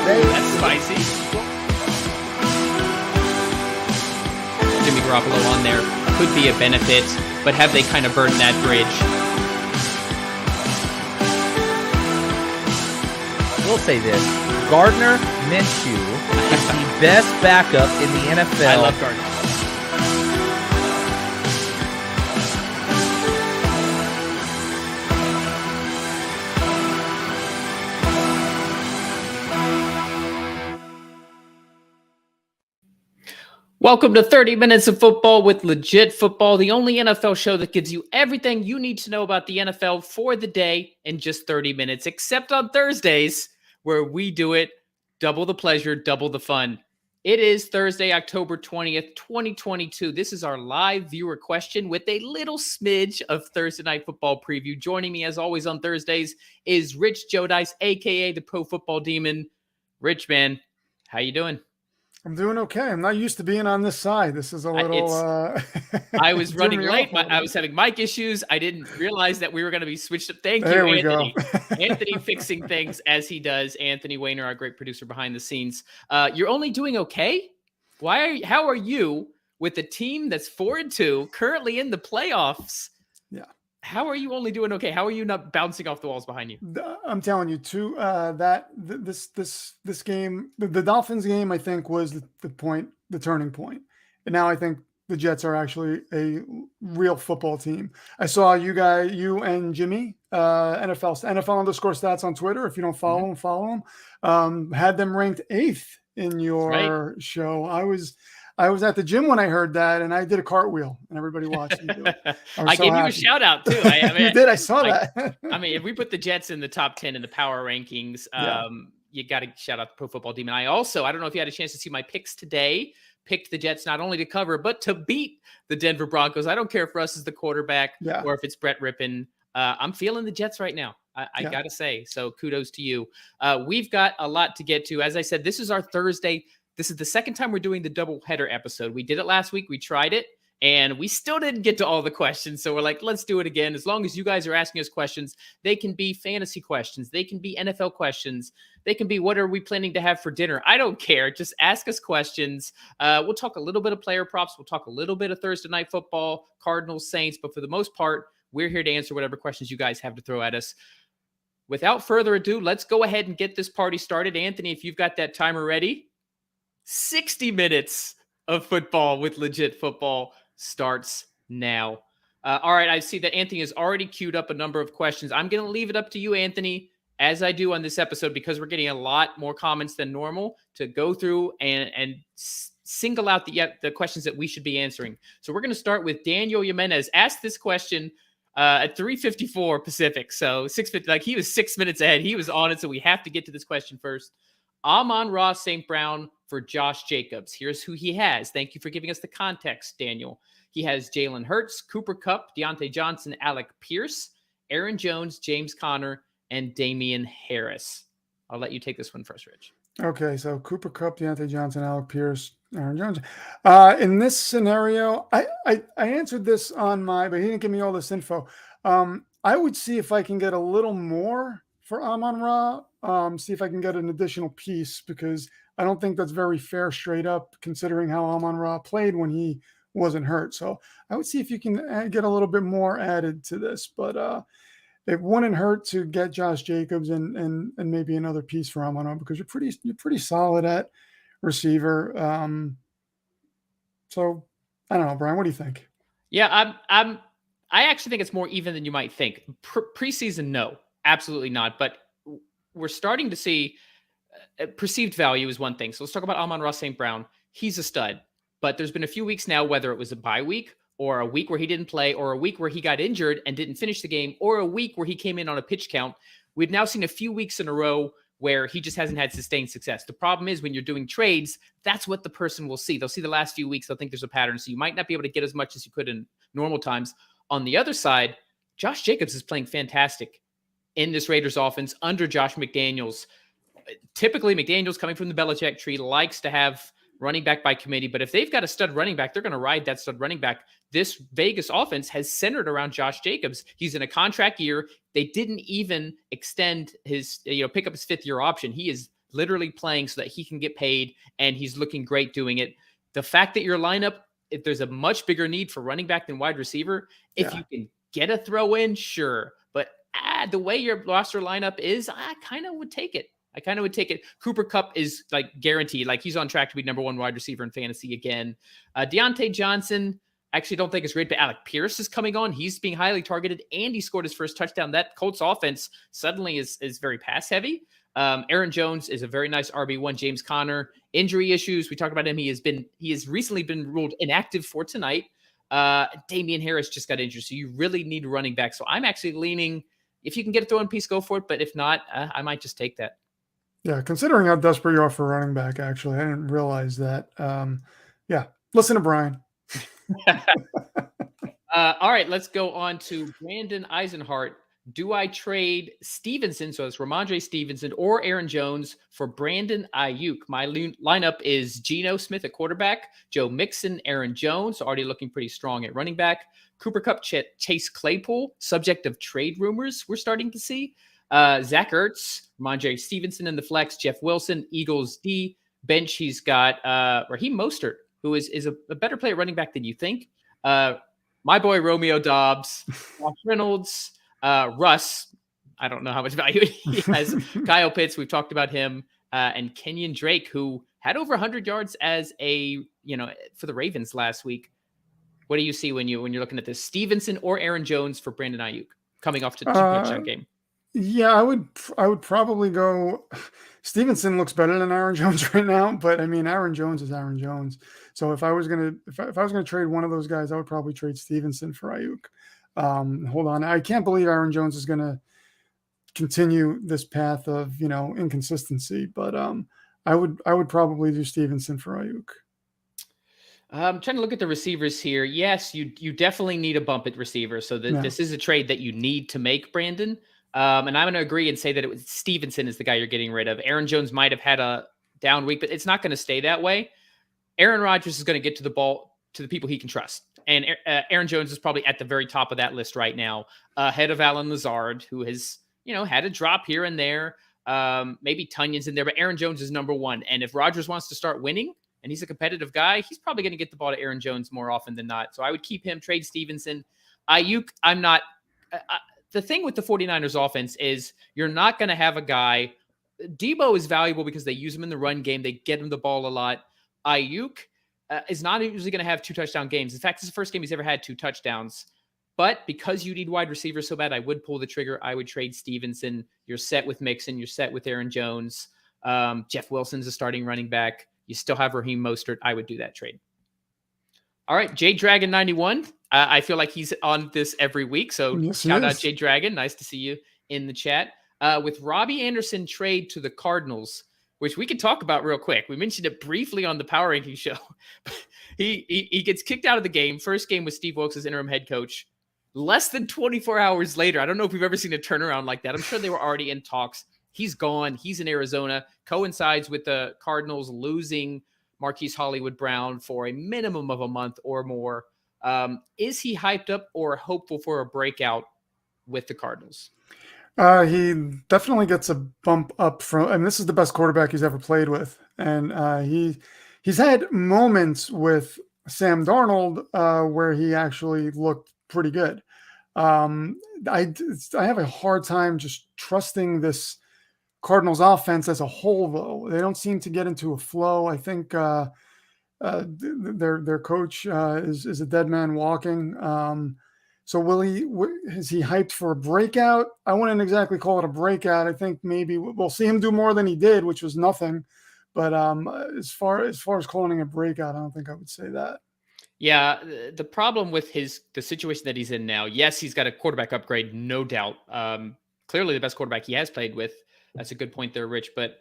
That's spicy. Jimmy Garoppolo on there could be a benefit, but have they kind of burned that bridge? I will say this. Gardner Minshew is the best backup in the NFL. I love Gardner. Welcome to 30 Minutes of Football with Legit Football, the only NFL show that gives you everything you need to know about the NFL for the day in just 30 minutes, except on Thursdays, where we do it double the pleasure, double the fun. It is Thursday, October 20th, 2022. This is our live viewer question with a little smidge of Thursday Night Football preview. Joining me, as always, on Thursdays is Rich Jodice, a.k.a. the Pro Football Demon. Rich, man, how you doing? I'm doing okay. I'm not used to being on this side. This is a little... I was running late. I was having mic issues. I didn't realize that we were going to be switched up. Thank you, Anthony. Anthony fixing things as he does. Anthony Wayner, our great producer behind the scenes. You're only doing okay? How are you with a team that's 4-2, currently in the playoffs? Yeah. How are you only doing okay? How are you not bouncing off the walls behind you? I'm telling you, too, this game, the Dolphins game, I think, was the turning point. And now I think the Jets are actually a real football team. I saw you and Jimmy, NFL_stats on Twitter. If you don't follow them, follow them. Had them ranked 8th in your show. I was at the gym when I heard that, and I did a cartwhile, and everybody watched me do it. I gave you a shout out too. You did. I saw that. I mean, if we put the Jets in the top 10 in the power rankings, you got to shout out the Pro Football Demon. I don't know if you had a chance to see my picks today. Picked the Jets not only to cover, but to beat the Denver Broncos. I don't care if Russ is the quarterback or if it's Brett Rippon. I'm feeling the Jets right now. I got to say, so kudos to you. We've got a lot to get to. As I said, this is our Thursday. This is the second time we're doing the doubleheader episode. We did it last week. We tried it, and we still didn't get to all the questions. So we're like, let's do it again. As long as you guys are asking us questions, they can be fantasy questions. They can be NFL questions. They can be, what are we planning to have for dinner? I don't care. Just ask us questions. We'll talk a little bit of player props. We'll talk a little bit of Thursday Night Football, Cardinals, Saints. But for the most part, we're here to answer whatever questions you guys have to throw at us. Without further ado, let's go ahead and get this party started. Anthony, if you've got that timer ready. 60 minutes of football with Legit Football starts now. All right, I see that Anthony has already queued up a number of questions. I'm going to leave it up to you, Anthony, as I do on this episode, because we're getting a lot more comments than normal, to go through and single out the questions that we should be answering. So we're going to start with Daniel Jimenez. Asked this question at 3:54 Pacific, so 6:50. Like, he was 6 minutes ahead. He was on it, so we have to get to this question first. Amon-Ra St. Brown for Josh Jacobs. Here's who he has. Thank you for giving us the context, Daniel. He has Jalen Hurts, Cooper Kupp, Deontay Johnson, Alec Pierce, Aaron Jones, James Conner, and Damian Harris. I'll let you take this one first, Rich. Okay, so Cooper Kupp, Deontay Johnson, Alec Pierce, Aaron Jones. In this scenario, I answered this on but he didn't give me all this info. I would see if I can get a little more for Amon-Ra. See if I can get an additional piece, because I don't think that's very fair straight up, considering how Amon-Ra played when he wasn't hurt. So I would see if you can get a little bit more added to this. But it wouldn't hurt to get Josh Jacobs and maybe another piece for Amon-Ra, because you're pretty solid at receiver. So I don't know, Brian, what do you think? Yeah, I actually think it's more even than you might think. Preseason, no, absolutely not. But we're starting to see perceived value is one thing. So let's talk about Amon-Ra St. Brown. He's a stud, but there's been a few weeks now, whether it was a bye week or a week where he didn't play, or a week where he got injured and didn't finish the game, or a week where he came in on a pitch count. We've now seen a few weeks in a row where he just hasn't had sustained success. The problem is, when you're doing trades, that's what the person will see. They'll see the last few weeks. They'll think there's a pattern. So you might not be able to get as much as you could in normal times. On the other side, Josh Jacobs is playing fantastic in this Raiders offense under Josh McDaniels. Typically, McDaniels, coming from the Belichick tree, likes to have running back by committee. But if they've got a stud running back, they're going to ride that stud running back. This Vegas offense has centered around Josh Jacobs. He's in a contract year. They didn't even extend his, pick up his 5th-year option. He is literally playing so that he can get paid, and he's looking great doing it. The fact that your lineup, if there's a much bigger need for running back than wide receiver, if you can get a throw in, sure. But the way your roster lineup is, I kind of would take it. Cooper Kupp is like guaranteed. Like he's on track to be number 1 wide receiver in fantasy again. Deontay Johnson, actually don't think it's great, but Alec Pierce is coming on. He's being highly targeted, and he scored his first touchdown. That Colts offense suddenly is very pass heavy. Aaron Jones is a very nice RB1. James Conner, injury issues. We talked about him. He has recently been ruled inactive for tonight. Damian Harris just got injured, so you really need a running back. So I'm actually leaning, if you can get a throw-in piece, go for it. But if not, I might just take that. Yeah, considering how desperate you are for running back, actually, I didn't realize that. Listen to Brian. All right, let's go on to Brandon Eisenhart. Do I trade Stevenson, so it's Ramondre Stevenson, or Aaron Jones for Brandon Ayuk? My lineup is Geno Smith at quarterback, Joe Mixon, Aaron Jones, already looking pretty strong at running back, Cooper Kupp, Chase Claypool, subject of trade rumors we're starting to see, Zach Ertz, Ramondre Stevenson in the flex, Jeff Wilson, Eagles D. Bench, he's got Raheem Mostert, who is a better player running back than you think. My boy Romeo Dobbs, Josh Reynolds, Russ, I don't know how much value he has. Kyle Pitts, we've talked about him, and Kenyon Drake, who had over 100 yards as for the Ravens last week. What do you see when you're looking at this? Stevenson or Aaron Jones for Brandon Ayuk coming off to touchdown game? Yeah, I would probably go. Stevenson looks better than Aaron Jones right now, but I mean, Aaron Jones is Aaron Jones. So if I was gonna trade one of those guys, I would probably trade Stevenson for Ayuk. Hold on, I can't believe Aaron Jones is gonna continue this path of inconsistency, but I would probably do Stevenson for Ayuk. I'm trying to look at the receivers here. Yes, you definitely need a bump at receiver. So this is a trade that you need to make, Brandon. And I'm going to agree and say that Stevenson is the guy you're getting rid of. Aaron Jones might have had a down week, but it's not going to stay that way. Aaron Rodgers is going to get to the ball to the people he can trust. And Aaron Jones is probably at the very top of that list right now, ahead of Allen Lazard, who has, had a drop here and there. Maybe Tunyon's in there, but Aaron Jones is number 1. And if Rodgers wants to start winning and he's a competitive guy, he's probably going to get the ball to Aaron Jones more often than not. So I would keep him, trade Stevenson. Ayuk, I'm not... the thing with the 49ers offense is you're not going to have a guy. Debo is valuable because they use him in the run game. They get him the ball a lot. Ayuk is not usually going to have 2 touchdown games. In fact, it's the first game he's ever had 2 touchdowns. But because you need wide receivers so bad, I would pull the trigger. I would trade Stevenson. You're set with Mixon. You're set with Aaron Jones. Jeff Wilson's a starting running back. You still have Raheem Mostert. I would do that trade. All right, J Dragon 91. I feel like he's on this every week. So shout out J Dragon. Nice to see you in the chat. With Robbie Anderson trade to the Cardinals, which we can talk about real quick. We mentioned it briefly on the Power Ranking show. he gets kicked out of the game. First game with Steve Wilkes as interim head coach. Less than 24 hours later, I don't know if we've ever seen a turnaround like that. I'm sure they were already in talks. He's gone. He's in Arizona. Coincides with the Cardinals losing Marquise Hollywood Brown for a minimum of a month or more. Is he hyped up or hopeful for a breakout with the Cardinals? He definitely gets a bump up from, and this is the best quarterback he's ever played with. And he's had moments with Sam Darnold where he actually looked pretty good. I have a hard time just trusting this Cardinals offense as a whole, though. They don't seem to get into a flow. I think their coach is a dead man walking. So is he hyped for a breakout? I wouldn't exactly call it a breakout. I think maybe we'll see him do more than he did, which was nothing. But as far as calling it a breakout, I don't think I would say that. Yeah, the problem with the situation that he's in now, yes, he's got a quarterback upgrade, no doubt. Clearly the best quarterback he has played with. That's a good point there, Rich. But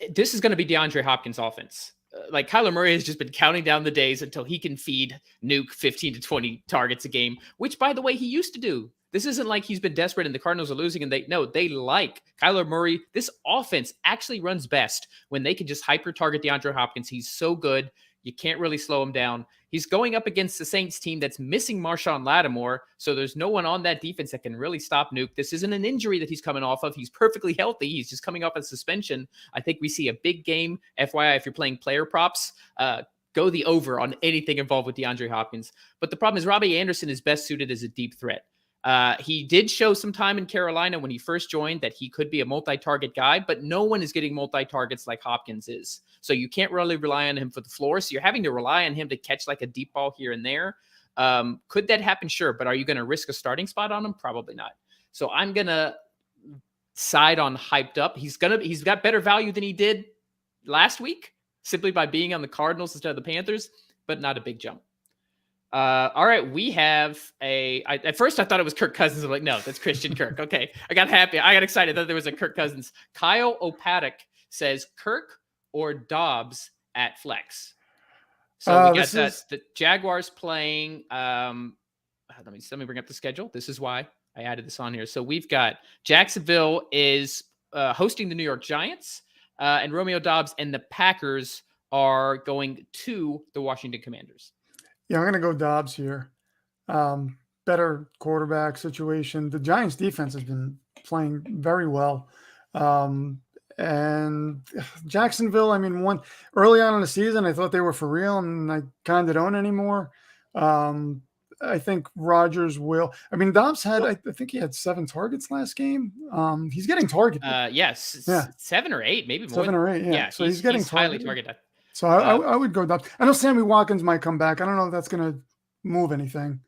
this is going to be DeAndre Hopkins' offense. Like Kyler Murray has just been counting down the days until he can feed Nuke 15 to 20 targets a game, which, by the way, he used to do. This isn't like he's been desperate and the Cardinals are losing and they like Kyler Murray. This offense actually runs best when they can just hyper target DeAndre Hopkins. He's so good. You can't really slow him down. He's going up against the Saints team that's missing Marshawn Lattimore, so there's no one on that defense that can really stop Nuke. This isn't an injury that he's coming off of. He's perfectly healthy. He's just coming off a suspension. I think we see a big game. FYI, if you're playing player props, go the over on anything involved with DeAndre Hopkins. But the problem is Robbie Anderson is best suited as a deep threat. He did show some time in Carolina when he first joined that he could be a multi-target guy, but no one is getting multi-targets like Hopkins is. So you can't really rely on him for the floor. So you're having to rely on him to catch like a deep ball here and there. Could that happen? Sure. But are you going to risk a starting spot on him? Probably not. So I'm going to side on hyped up. He's got better value than he did last week simply by being on the Cardinals instead of the Panthers, but not a big jump. All right, we have at first I thought it was Kirk Cousins. I'm like, no, that's Christian Kirk. Okay, I got happy. I got excited that there was a Kirk Cousins. Kyle Opatic says Kirk or Dobbs at flex. So we got the Jaguars playing. Let me bring up the schedule. This is why I added this on here. So we've got Jacksonville is hosting the New York Giants, and Romeo Dobbs and the Packers are going to the Washington Commanders. Yeah, I'm going to go Dobbs here. Better quarterback situation. The Giants defense has been playing very well. And Jacksonville, I mean, early on in the season, I thought they were for real, and I kind of don't anymore. I think Rodgers will. I mean, Dobbs had, I think he had 7 targets last game. He's getting targeted. Yes. Yeah. 7 or 8, maybe more. 7 or 8, yeah. So he's getting highly targeted. So I would go Dobbs. I know Sammy Watkins might come back. I don't know if that's going to move anything.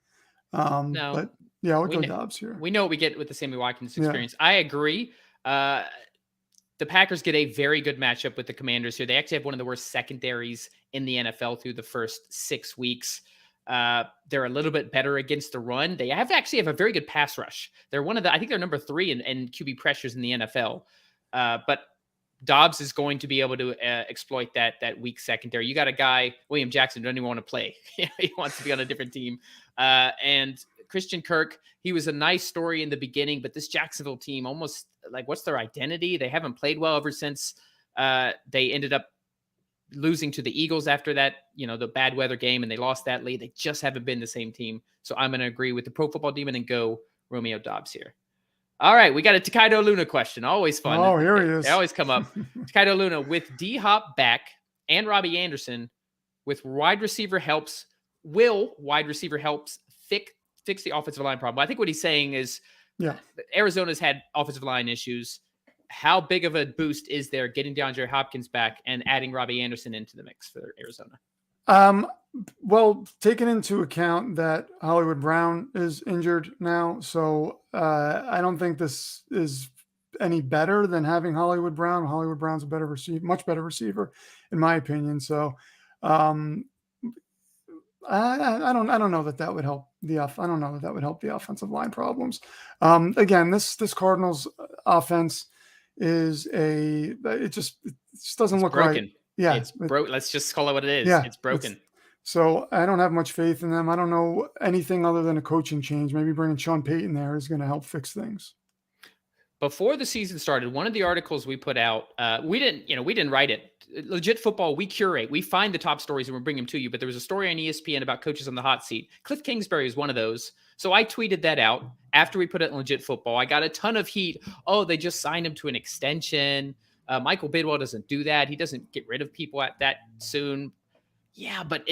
No. But yeah, I would go Dobbs here. We know what we get with the Sammy Watkins experience. Yeah. I agree. The Packers get a very good matchup with the Commanders here. They actually have one of the worst secondaries in the NFL through the first 6 weeks. They're a little bit better against the run. They actually have a very good pass rush. They're I think they're number 3 in QB pressures in the NFL. But Dobbs is going to be able to exploit that weak secondary. You got a guy, William Jackson, doesn't even want to play. He wants to be on a different team. And Christian Kirk, he was a nice story in the beginning, but this Jacksonville team almost like, what's their identity? They haven't played well ever since they ended up losing to the Eagles after that, the bad weather game, and they lost that lead. They just haven't been the same team. So I'm going to agree with the Pro Football Demon and go Romeo Dobbs here. All right, we got a Takaido Luna question. Always fun. Oh, here he is. They always come up. Takaido Luna, with D-Hop back and Robbie Anderson, with wide receiver helps, will wide receiver helps fix the offensive line problem? I think what he's saying is, Arizona's had offensive line issues. How big of a boost is there getting DeAndre Hopkins back and adding Robbie Anderson into the mix for Arizona? Well, taking into account that Hollywood Brown is injured now, so I don't think this is any better than having Hollywood Brown. Hollywood Brown's a better receiver, much better receiver, in my opinion. So I don't know that would help I don't know that would help the offensive line problems. Again, this Cardinals offense is it just doesn't look broken. Right. Yeah, it's broke. Let's just call it what it is. Yeah, it's broken. So I don't have much faith in them. I don't know anything other than a coaching change. Maybe bringing Sean Payton there is going to help fix things. Before the season started, one of the articles we put out, we didn't write it. Legit Football, we curate. We find the top stories and we bring them to you. But there was a story on ESPN about coaches on the hot seat. Cliff Kingsbury is one of those. So I tweeted that out after we put it in Legit Football. I got a ton of heat. Oh, they just signed him to an extension. Michael Bidwell doesn't do that. He doesn't get rid of people at that soon. Yeah, but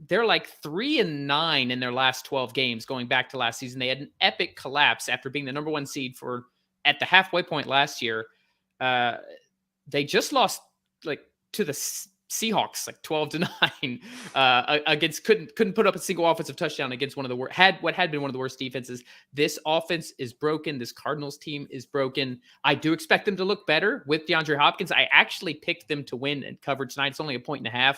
they're like 3-9 in their last 12 games going back to last season. They had an epic collapse after being the number 1 seed at the halfway point last year. They just lost to the Seahawks 12-9 against couldn't put up a single offensive touchdown against one of the worst had been one of the worst defenses. This offense is broken. This Cardinals team is broken. I do expect them to look better with DeAndre Hopkins. I actually picked them to win and cover tonight. It's only 1.5.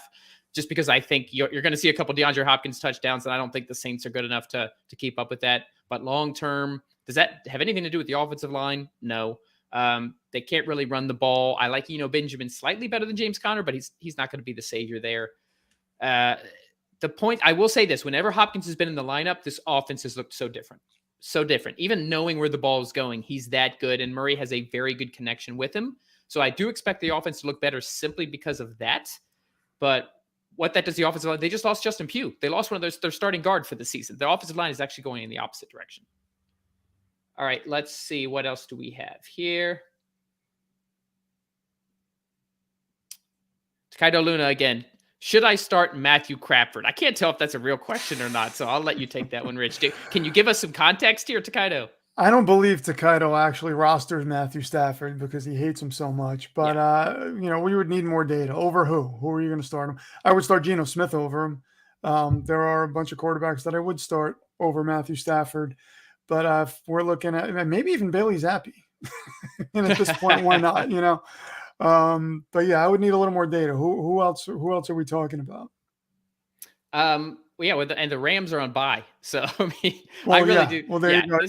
Just because I think you're going to see a couple DeAndre Hopkins touchdowns, and I don't think the Saints are good enough to keep up with that. But long term, does that have anything to do with the offensive line? No. They can't really run the ball. I like Benjamin slightly better than James Conner, but he's not going to be the savior there. The point, I will say this, whenever Hopkins has been in the lineup, this offense has looked so different. So different. Even knowing where the ball is going, he's that good, and Murray has a very good connection with him. So I do expect the offense to look better simply because of that. But what that does the offensive line. They just lost Justin Pugh. They lost one of their starting guard for the season. Their offensive line is actually going in the opposite direction. All right, let's see. What else do we have here? Kaido Luna again. Should I start Matthew Crawford? I can't tell if that's a real question or not, so I'll let you take that one, Rich. Can you give us some context here, Takaido? I don't believe Takaido actually rosters Matthew Stafford because he hates him so much. But, we would need more data. Over who? Who are you going to start him? I would start Geno Smith over him. There are a bunch of quarterbacks that I would start over Matthew Stafford. But if we're looking at maybe even Bailey Zappi. And at this point, why not, But yeah, I would need a little more data. Who else are we talking about? And the Rams are on bye. So I mean, I really do. Well, there you go.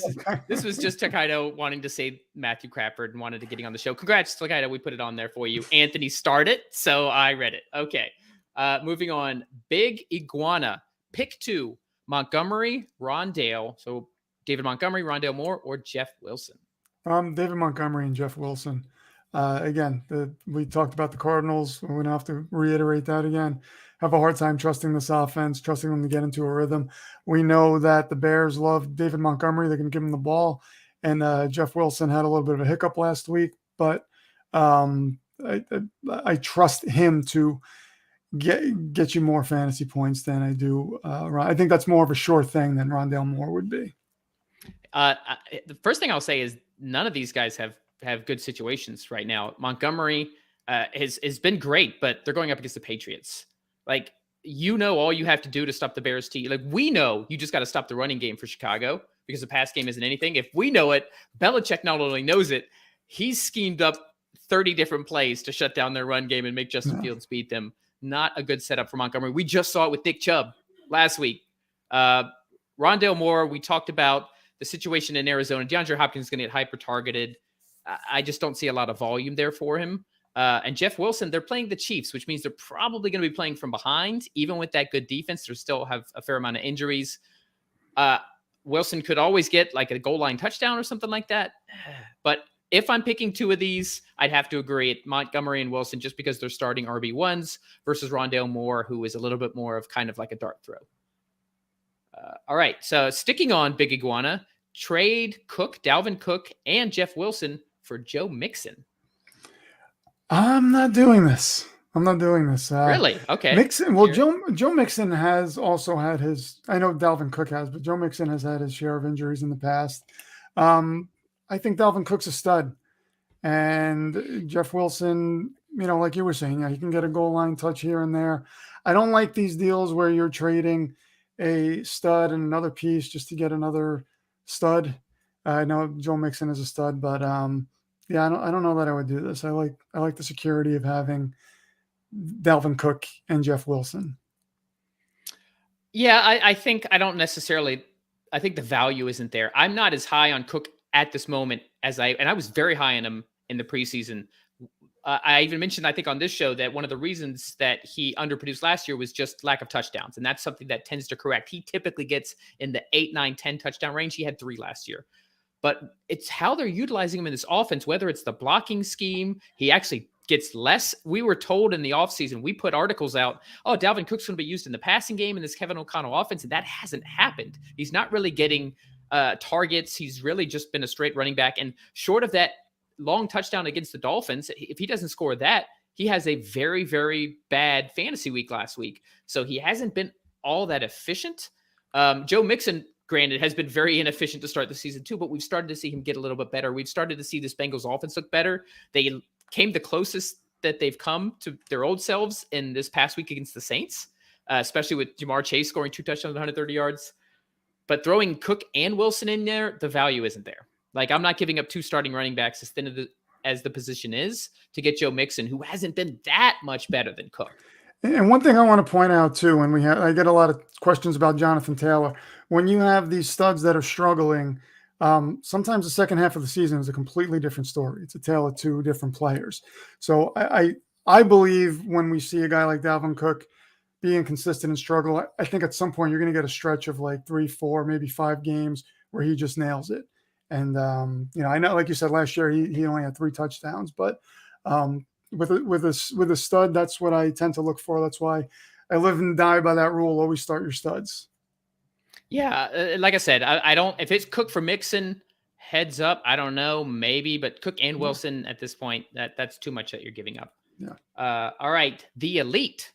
This was just Takaido wanting to say Matthew Crawford and wanted to getting on the show. Congrats, Takaido. We put it on there for you. Anthony started, so I read it. Okay. Moving on. Big Iguana. Pick 2. Montgomery, Rondale. So David Montgomery, Rondale Moore, or Jeff Wilson? David Montgomery and Jeff Wilson. Again, we talked about the Cardinals. We don't have to reiterate that again. Have a hard time trusting this offense, trusting them to get into a rhythm. We know that the Bears love David Montgomery. They're going to give him the ball. And Jeff Wilson had a little bit of a hiccup last week, but I trust him to get you more fantasy points than I do. I think that's more of a sure thing than Rondale Moore would be. The first thing I'll say is none of these guys have good situations right now. Montgomery has been great, but they're going up against the Patriots. Like, all you have to do to stop the Bears team. Like, we know you just got to stop the running game for Chicago because the pass game isn't anything. If we know it, Belichick not only knows it, he's schemed up 30 different plays to shut down their run game and make Justin Fields beat them. Not a good setup for Montgomery. We just saw it with Nick Chubb last week. Rondale Moore, we talked about the situation in Arizona. DeAndre Hopkins is going to get hyper-targeted. I just don't see a lot of volume there for him. And Jeff Wilson, they're playing the Chiefs, which means they're probably going to be playing from behind. Even with that good defense, they still have a fair amount of injuries. Wilson could always get like a goal line touchdown or something like that. But if I'm picking 2 of these, I'd have to agree at Montgomery and Wilson just because they're starting RB1s versus Rondale Moore, who is a little bit more of kind of like a dart throw. All right, so sticking on Big Iguana, trade Dalvin Cook, and Jeff Wilson for Joe Mixon. I'm not doing this. Really? Okay. Mixon. Well, Joe Mixon has also had his. I know Dalvin Cook has, but Joe Mixon has had his share of injuries in the past. I think Dalvin Cook's a stud, and Jeff Wilson. Like you were saying, he can get a goal line touch here and there. I don't like these deals where you're trading a stud and another piece just to get another stud. I know Joe Mixon is a stud, but I don't know that I would do this. I like the security of having Dalvin Cook and Jeff Wilson. Yeah, I think I think the value isn't there. I'm not as high on Cook at this moment and I was very high on him in the preseason. I even mentioned, I think on this show, that one of the reasons that he underproduced last year was just lack of touchdowns. And that's something that tends to correct. He typically gets in the 8, 9, 10 touchdown range. He had 3 last year. But it's how they're utilizing him in this offense, whether it's the blocking scheme. He actually gets less. We were told in the offseason, we put articles out, Dalvin Cook's going to be used in the passing game in this Kevin O'Connell offense. And that hasn't happened. He's not really getting targets. He's really just been a straight running back. And short of that long touchdown against the Dolphins, if he doesn't score that, he has a very, very bad fantasy week last week. So he hasn't been all that efficient. Joe Mixon, granted, has been very inefficient to start the season too, but we've started to see him get a little bit better. We've started to see this Bengals offense look better. They came the closest that they've come to their old selves in this past week against the Saints, especially with Jamar Chase scoring 2 touchdowns, 130 yards. But throwing Cook and Wilson in there, the value isn't there. Like, I'm not giving up 2 starting running backs as thin as the position is to get Joe Mixon, who hasn't been that much better than Cook. And one thing I want to point out too, and I get a lot of questions about Jonathan Taylor. When you have these studs that are struggling, sometimes the second half of the season is a completely different story. It's a tale of 2 different players. So I believe when we see a guy like Dalvin Cook be inconsistent and struggle, I think at some point you're going to get a stretch of like 3, 4, maybe 5 games where he just nails it. And, I know, like you said, last year, he only had 3 touchdowns, but with a stud, that's what I tend to look for. That's why I live and die by that rule. Always start your studs. Yeah, like I said, I don't. If it's Cook for Mixon, heads up. I don't know, maybe, but Cook and Wilson at this point, that's too much that you're giving up. Yeah. All right, the elite.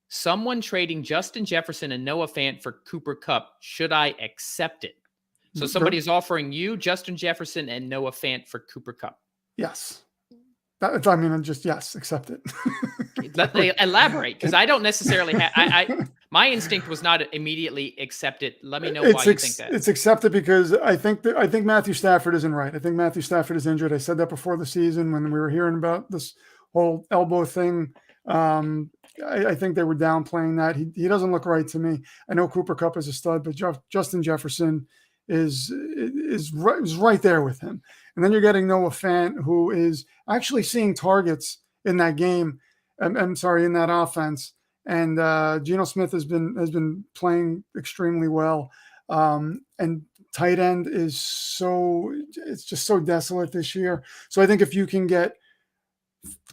Someone trading Justin Jefferson and Noah Fant for Cooper Kupp. Should I accept it? So somebody is offering you Justin Jefferson and Noah Fant for Cooper Kupp. Yes. Yes, accept it. Let me elaborate, because I don't necessarily have. My instinct was not immediately accept it. Let me know why you think that. It's accepted because I think Matthew Stafford isn't right. I think Matthew Stafford is injured. I said that before the season when we were hearing about this whole elbow thing. I think they were downplaying that. He doesn't look right to me. I know Cooper Kupp is a stud, but Justin Jefferson is right there with him. And then you're getting Noah Fant, who is actually seeing targets in that game. I'm sorry, in that offense. And Geno Smith has been playing extremely well. And tight end it's just so desolate this year. So I think if you can get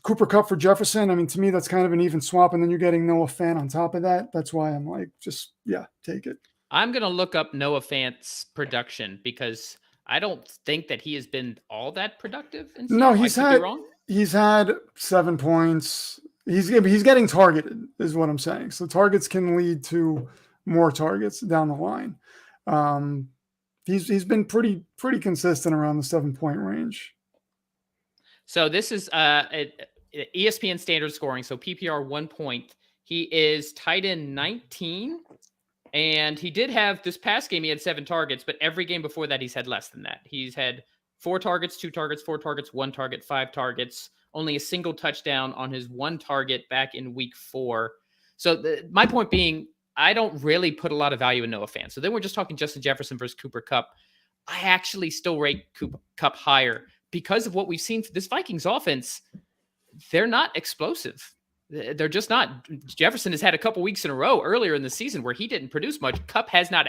Cooper Kupp for Jefferson, I mean, to me, that's kind of an even swap. And then you're getting Noah Fant on top of that. That's why I'm like, take it. I'm going to look up Noah Fant's production because I don't think that he has been all that productive. No, he's had 7 points. He's getting targeted is what I'm saying. So targets can lead to more targets down the line. He's been pretty consistent around the 7-point range. So this is ESPN standard scoring. So PPR 1 point. He is tight end 19. And he did have this past game, he had 7 targets, but every game before that, he's had less than that. He's had 4 targets, 2 targets, 4 targets, 1 target, 5 targets, only a single touchdown on his 1 target back in week 4. So my point being, I don't really put a lot of value in Noah Fant. So then we're just talking Justin Jefferson versus Cooper Kupp. I actually still rate Cooper Kupp higher because of what we've seen for this Vikings offense. They're not explosive. They're just not. Jefferson has had a couple weeks in a row earlier in the season where he didn't produce much. Kupp has not,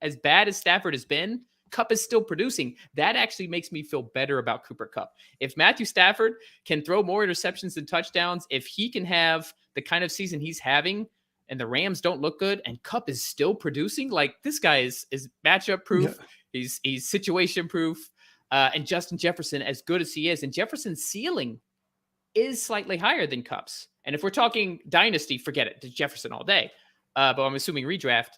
as bad as Stafford has been. Kupp is still producing. That actually makes me feel better about Cooper Kupp. If Matthew Stafford can throw more interceptions than touchdowns, if he can have the kind of season he's having and the Rams don't look good and Kupp is still producing, like this guy is matchup proof. Yeah. He's situation proof. And Justin Jefferson, as good as he is, and Jefferson's ceiling is slightly higher than Kupp's. And if we're talking dynasty, forget it. It's Jefferson all day. But I'm assuming redraft.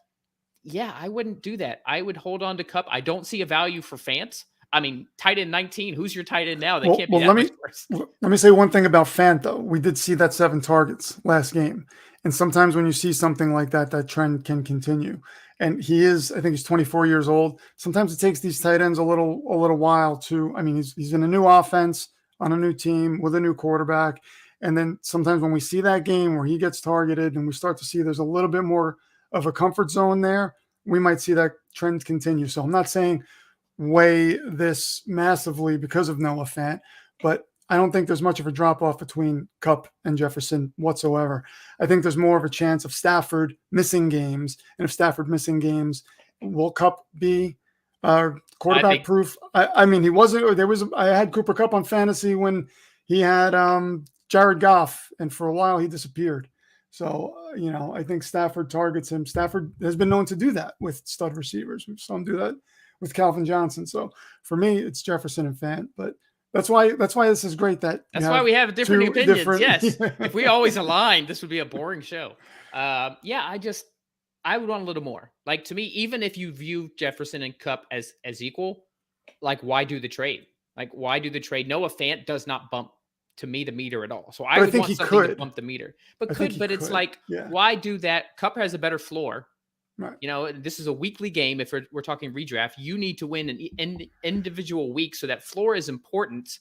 Yeah, I wouldn't do that. I would hold on to Kupp. I don't see a value for Fant. I mean, tight end 19. Who's your tight end now? They can't be that much worse. Let me say one thing about Fant, though. We did see that 7 targets last game. And sometimes when you see something like that, that trend can continue. And I think he's 24 years old. Sometimes it takes these tight ends a little while to, I mean, he's in a new offense, on a new team, with a new quarterback. And then sometimes when we see that game where he gets targeted and we start to see there's a little bit more of a comfort zone there, we might see that trend continue. So I'm not saying weigh this massively because of Noah Fant, but I don't think there's much of a drop-off between Kupp and Jefferson whatsoever. I think there's more of a chance of Stafford missing games. And if Stafford missing games, will Kupp be quarterback proof? I mean, he wasn't. I had Cooper Kupp on fantasy when he had Jared Goff, and for a while he disappeared. So, I think Stafford targets him. Stafford has been known to do that with stud receivers. We've seen him do that with Calvin Johnson. So for me, it's Jefferson and Fant, but that's why this is great. That's why we have different opinions. Yes. If we always aligned, this would be a boring show. I would want a little more. Like, to me, even if you view Jefferson and Kupp as equal, like, why do the trade? Noah Fant does not bump, to me, the meter at all. So I would want something to bump the meter. It's like, why do that? Kupp has a better floor. Right. This is a weekly game. If we're talking redraft, you need to win an individual week. So that floor is important.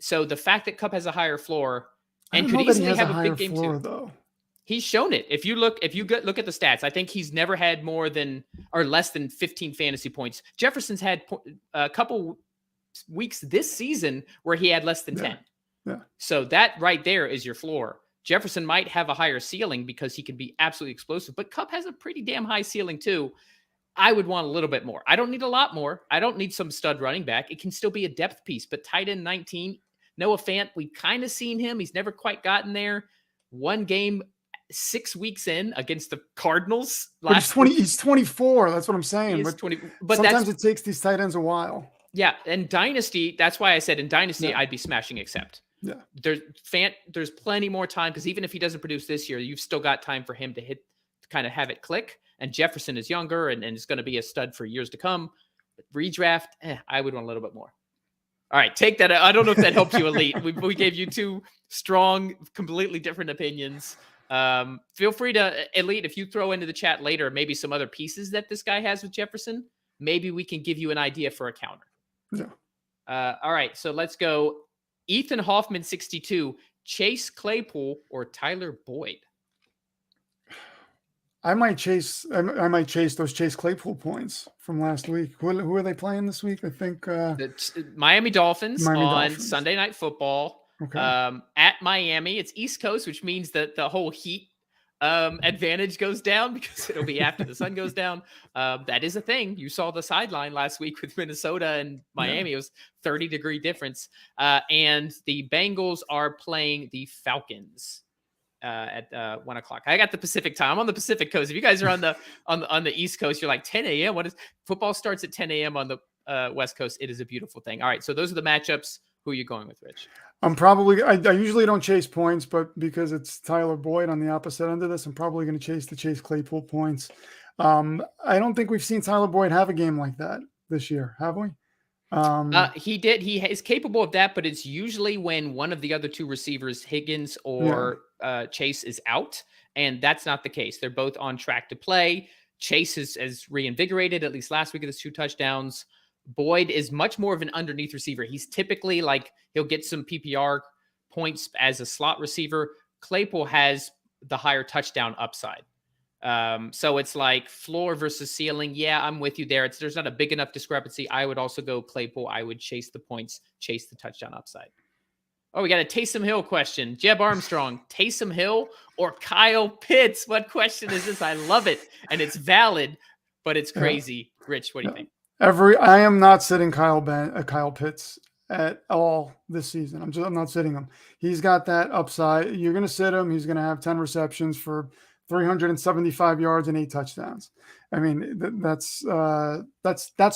So the fact that Kupp has a higher floor and could easily have a big game too. Though. He's shown it. If you look at the stats, I think he's never had more than or less than 15 fantasy points. Jefferson's had a couple weeks this season where he had less than 10. Yeah. So that right there is your floor. Jefferson might have a higher ceiling because he can be absolutely explosive, but Kupp has a pretty damn high ceiling too. I would want a little bit more. I don't need a lot more. I don't need some stud running back. It can still be a depth piece, but tight end 19, Noah Fant, we've kind of seen him. He's never quite gotten there. 1 game 6 weeks in against the Cardinals But he's 24. That's what I'm saying. He is But 20, but sometimes it takes these tight ends a while. Yeah, and Dynasty, that's why I said in Dynasty, Yeah. I'd be smashing accept. Yeah. There's plenty more time, because even if he doesn't produce this year, you've still got time for him to kind of have it click. And Jefferson is younger and is going to be a stud for years to come. But redraft, I would want a little bit more. All right, take that. I don't know if that helps you, Elite. We gave you two strong, completely different opinions. Feel free to, Elite, if you throw into the chat later, maybe some other pieces that this guy has with Jefferson, maybe we can give you an idea for a counter. Yeah. All right, so let's go. Ethan Hoffman, 62, Chase Claypool or Tyler Boyd? I might chase those Chase Claypool points from last week. Who are they playing this week? I think the Miami Dolphins on Sunday Night Football. Okay. At Miami, it's East Coast, which means that the whole heat advantage goes down, because it'll be after the sun goes down. That is a thing. You saw the sideline last week with Minnesota and Miami. Yeah. It was 30-degree difference. And the Bengals are playing the Falcons at 1 o'clock. I got the Pacific time. I'm on the Pacific Coast. If you guys are on the East Coast, you're like 10 a.m. Football starts at 10 a.m. on the West Coast. It is a beautiful thing. All right, so those are the matchups. Who are you going with, Rich? I usually don't chase points, but because it's Tyler Boyd on the opposite end of this, I'm probably going to chase the Chase Claypool points. I don't think we've seen Tyler Boyd have a game like that this year, have we? He did. He is capable of that, but it's usually when one of the other two receivers, Higgins or Chase, is out, and that's not the case. They're both on track to play. Chase is reinvigorated, at least last week, with his 2 touchdowns. Boyd is much more of an underneath receiver. He's typically he'll get some PPR points as a slot receiver. Claypool has the higher touchdown upside. So it's like floor versus ceiling. Yeah, I'm with you there. There's not a big enough discrepancy. I would also go Claypool. I would chase the points, chase the touchdown upside. Oh, we got a Taysom Hill question. Jeb Armstrong, Taysom Hill or Kyle Pitts? What question is this? I love it. And it's valid, but it's crazy. Yeah. Rich, what do you think? I am not sitting Kyle Pitts at all this season. I'm not sitting him. He's got that upside. You're going to sit him. He's going to have 10 receptions for 375 yards and 8 touchdowns. I mean, that's the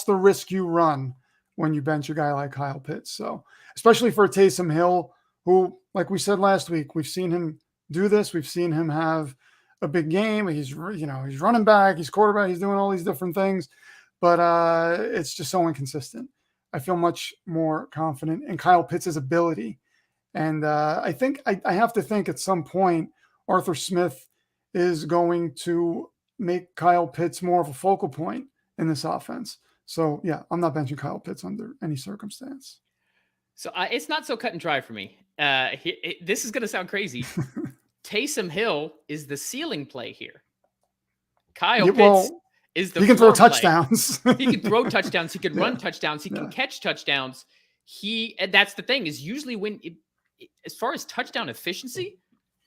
risk you run when you bench a guy like Kyle Pitts. So, especially for Taysom Hill, who, like we said last week, we've seen him do this. We've seen him have a big game. He's running back, he's quarterback, he's doing all these different things, but it's just so inconsistent. I feel much more confident in Kyle Pitts' ability. And I think I have to think at some point Arthur Smith is going to make Kyle Pitts more of a focal point in this offense. So, yeah, I'm not benching Kyle Pitts under any circumstance. So it's not so cut and dry for me. This is going to sound crazy. Taysom Hill is the ceiling play here. Kyle Pitts is the He can throw play. Touchdowns. He can throw touchdowns. He can run touchdowns. He can catch touchdowns. And that's the thing, is usually as far as touchdown efficiency,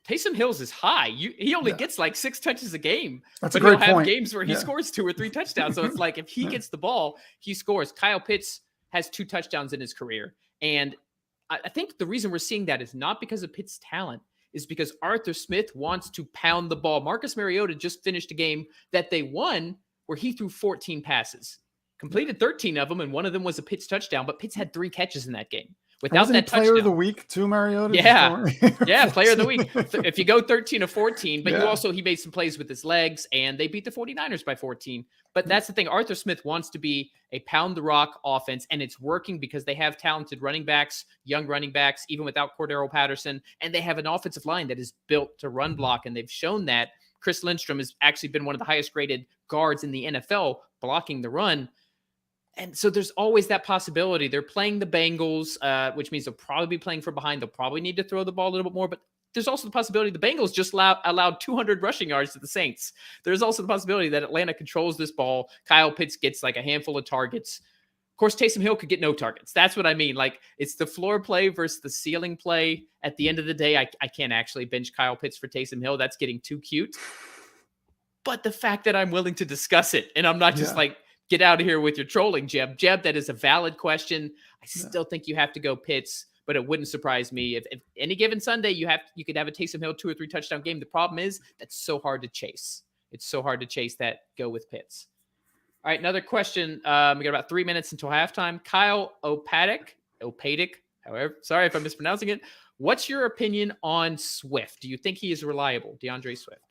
Taysom Hill's is high. He only gets like 6 touches a game. That's but a great he'll have point. games where he scores 2 or 3 touchdowns. So it's like if he gets the ball, he scores. Kyle Pitts has 2 touchdowns in his career. And I think the reason we're seeing that is not because of Pitts' talent, is because Arthur Smith wants to pound the ball. Marcus Mariota just finished a game that they won where he threw 14 passes, completed 13 of them, and one of them was a Pitts touchdown, but Pitts had 3 catches in that game. Without that touchdown. Player of the week too, Mariota? Yeah, player of the week. If you go 13 of 14, but he made some plays with his legs, and they beat the 49ers by 14. But that's the thing. Arthur Smith wants to be a pound the rock offense, and it's working because they have talented running backs, young running backs, even without Cordero Patterson, and they have an offensive line that is built to run block, and they've shown that. Chris Lindstrom has actually been one of the highest graded guards in the NFL blocking the run. And so there's always that possibility. They're playing the Bengals, which means they'll probably be playing from behind. They'll probably need to throw the ball a little bit more, but there's also the possibility the Bengals just allowed 200 rushing yards to the Saints. There's also the possibility that Atlanta controls this ball. Kyle Pitts gets like a handful of targets. Of course, Taysom Hill could get no targets. That's what I mean. Like, it's the floor play versus the ceiling play. At the end of the day, I can't actually bench Kyle Pitts for Taysom Hill. That's getting too cute. But the fact that I'm willing to discuss it, and I'm not just like, get out of here with your trolling, Jeb. Jeb, that is a valid question. I still think you have to go Pitts. but it wouldn't surprise me if any given Sunday you could have a Taysom Hill 2 or 3 touchdown game. The problem is that's so hard to chase. It's so hard to chase that go with Pitts. All right, another question. We got about 3 minutes until halftime. Kyle Opadik, however, sorry if I'm mispronouncing it. What's your opinion on Swift? Do you think he is reliable, DeAndre Swift?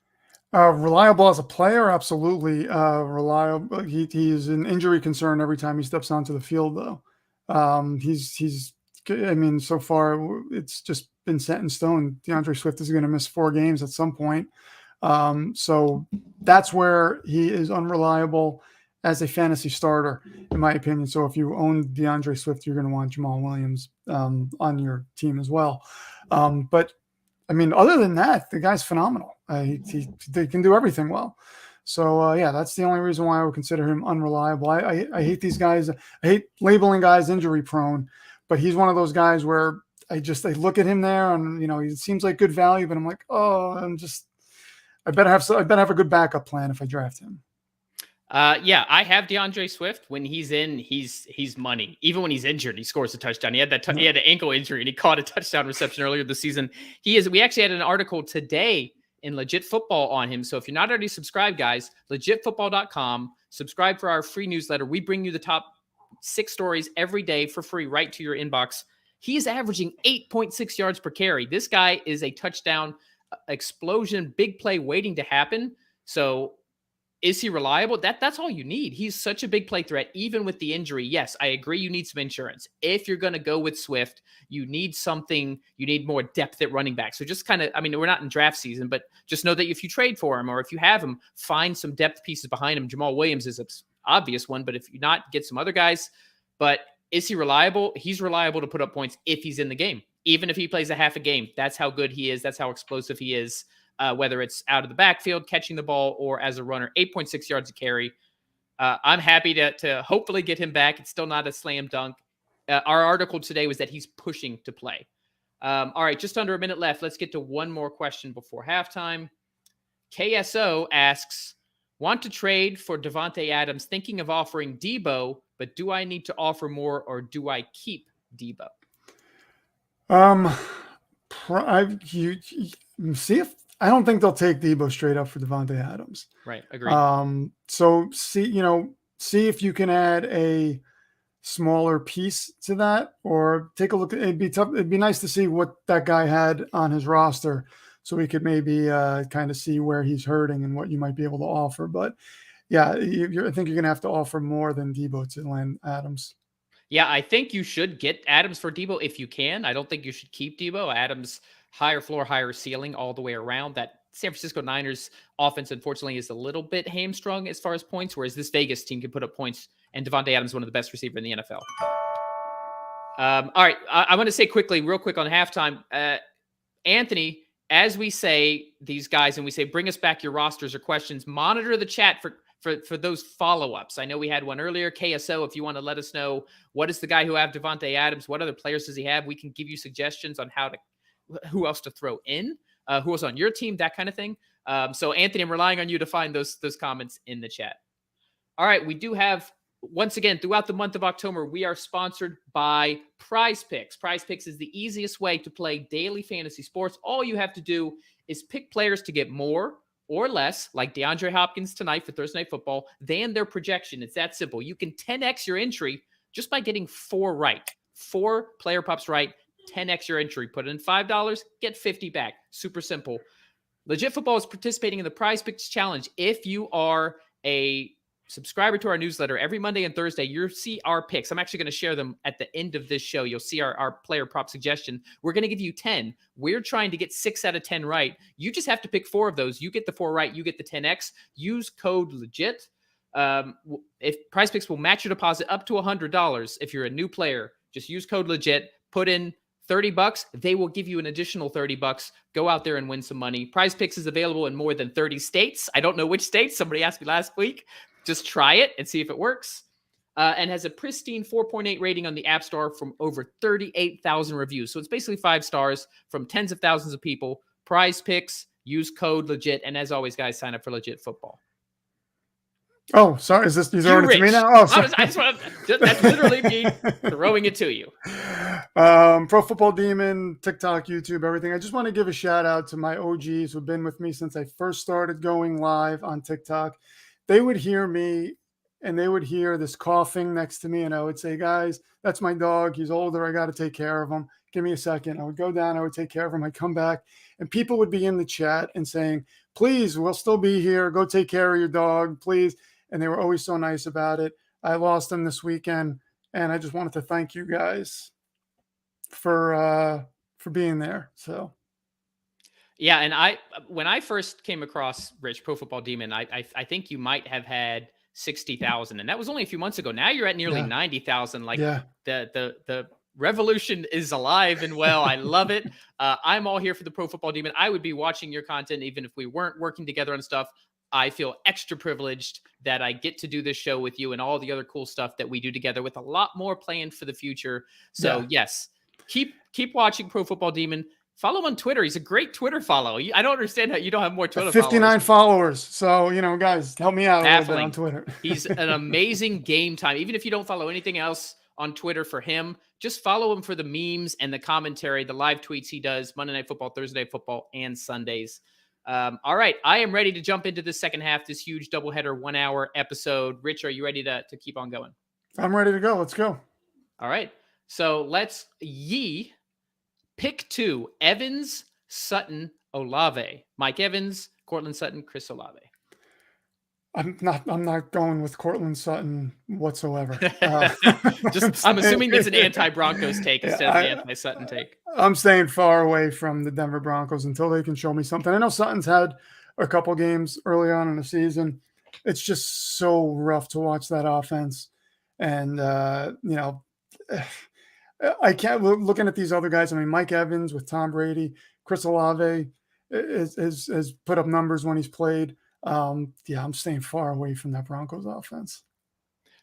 Reliable as a player, absolutely. Reliable. He's an injury concern every time he steps onto the field, though. He's. I mean, so far it's just been set in stone. DeAndre Swift is going to miss 4 games at some point. So that's where he is unreliable as a fantasy starter, in my opinion. So if you own DeAndre Swift, you're going to want Jamal Williams on your team as well. But I mean, other than that, the guy's phenomenal. They can do everything well. So yeah, that's the only reason why I would consider him unreliable. I hate these guys. I hate labeling guys injury prone, but he's one of those guys where I look at him there and, he seems like good value, but I'm like, I better have a good backup plan if I draft him. Yeah, I have DeAndre Swift. When he's in, he's money. Even when he's injured, he scores a touchdown. He had he had an ankle injury and he caught a touchdown reception earlier this season. We actually had an article today in Legit Football on him. So if you're not already subscribed, guys, legitfootball.com, subscribe for our free newsletter. We bring you the top 6 stories every day for free right to your inbox. He is averaging 8.6 yards per carry. This guy is a touchdown explosion, big play waiting to happen. So is he reliable? That's all you need. He's such a big play threat, even with the injury. Yes, I agree. You need some insurance. If you're going to go with Swift, you need something. You need more depth at running back. So just kind of, we're not in draft season, but just know that if you trade for him or if you have him, find some depth pieces behind him. Jamal Williams is an obvious one, but if you not, get some other guys. But is he reliable? He's reliable to put up points if he's in the game. Even if he plays a half a game, that's how good he is. That's how explosive he is. Whether it's out of the backfield, catching the ball, or as a runner, 8.6 yards a carry. I'm happy to hopefully get him back. It's still not a slam dunk. Our article today was that he's pushing to play. All right, just under a minute left. Let's get to one more question before halftime. KSO asks, want to trade for Davante Adams, thinking of offering Debo, but do I need to offer more or do I keep Debo? I don't think they'll take Debo straight up for Davante Adams. Right. Agreed. So see if you can add a smaller piece to that, or take a look. It'd be tough. It'd be nice to see what that guy had on his roster, so we could maybe kind of see where he's hurting and what you might be able to offer. But yeah, I think you're going to have to offer more than Debo to land Adams. Yeah, I think you should get Adams for Debo if you can. I don't think you should keep Debo. Adams, higher floor, higher ceiling all the way around. That San Francisco Niners offense, unfortunately, is a little bit hamstrung as far as points, whereas this Vegas team can put up points, and Davante Adams is one of the best receivers in the NFL. All right, I want to say real quick on halftime. Anthony, as we say these guys, and we say, bring us back your rosters or questions, monitor the chat for those follow-ups. I know we had one earlier. KSO, if you want to let us know, what is the guy who have Davante Adams? What other players does he have? We can give you suggestions on who else to throw in, who else on your team, that kind of thing. So Anthony, I'm relying on you to find those comments in the chat. All right, we do have, once again, throughout the month of October, we are sponsored by Prize Picks. Prize Picks is the easiest way to play daily fantasy sports. All you have to do is pick players to get more or less, like DeAndre Hopkins tonight for Thursday Night Football, than their projection. It's that simple. You can 10x your entry just by getting 4 right. 4 player props right, 10x your entry. Put in $5, get 50 back. Super simple. Legit Football is participating in the Prize Picks Challenge. If you are a subscriber to our newsletter, every Monday and Thursday, you'll see our picks. I'm actually going to share them at the end of this show. You'll see our player prop suggestion. We're going to give you 10. We're trying to get 6 out of 10 right. You just have to pick 4 of those. You get the 4 right. You get the 10x. Use code LEGIT. If Prize Picks will match your deposit up to $100 if you're a new player, just use code LEGIT. Put in $30. They will give you an additional $30. Go out there and win some money. Prize Picks is available in more than 30 states. I don't know which states. Somebody asked me last week. Just try it and see if it works. And has a pristine 4.8 rating on the App Store from over 38,000 reviews. So it's basically 5 stars from tens of thousands of people. Prize Picks, use code LEGIT. And as always, guys, sign up for Legit Football. Oh, sorry. Is this you throwing it to me now? Oh, sorry. That's literally me throwing it to you. Pro Football Demon, TikTok, YouTube, everything. I just want to give a shout out to my OGs who've been with me since I first started going live on TikTok. They would hear me and they would hear this coughing next to me, and I would say, guys, that's my dog. He's older. I got to take care of him. Give me a second. I would go down. I would take care of him. I'd come back, and people would be in the chat and saying, please, we'll still be here. Go take care of your dog, please. And they were always so nice about it. I lost him this weekend, and I just wanted to thank you guys for being there. So Yeah, and when I first came across Rich Pro Football Demon, I think you might have had 60,000, and that was only a few months ago. Now you're at nearly 90,000. Like the revolution is alive and well. I love it. I'm all here for the Pro Football Demon. I would be watching your content even if we weren't working together on stuff. I feel extra privileged that I get to do this show with you and all the other cool stuff that we do together, with a lot more planned for the future. So yes, keep watching Pro Football Demon. Follow him on Twitter. He's a great Twitter follow. I don't understand how you don't have more Twitter 59 followers. So, guys, help me out a little bit on Twitter. He's an amazing game time. Even if you don't follow anything else on Twitter for him, just follow him for the memes and the commentary, the live tweets he does Monday Night Football, Thursday Night Football, and Sundays. All right. I am ready to jump into the second half, this huge doubleheader 1 hour episode. Rich, are you ready to keep on going? I'm ready to go. Let's go. All right. So let's pick 2, Evans, Sutton, Olave. Mike Evans, Cortland Sutton, Chris Olave. I'm not going with Cortland Sutton whatsoever. I'm assuming it's an anti-Broncos take instead of the anti-Sutton take. I'm staying far away from the Denver Broncos until they can show me something. I know Sutton's had a couple games early on in the season. It's just so rough to watch that offense. And, I can't, looking at these other guys. I mean, Mike Evans with Tom Brady, Chris Olave has put up numbers when he's played. I'm staying far away from that Broncos offense.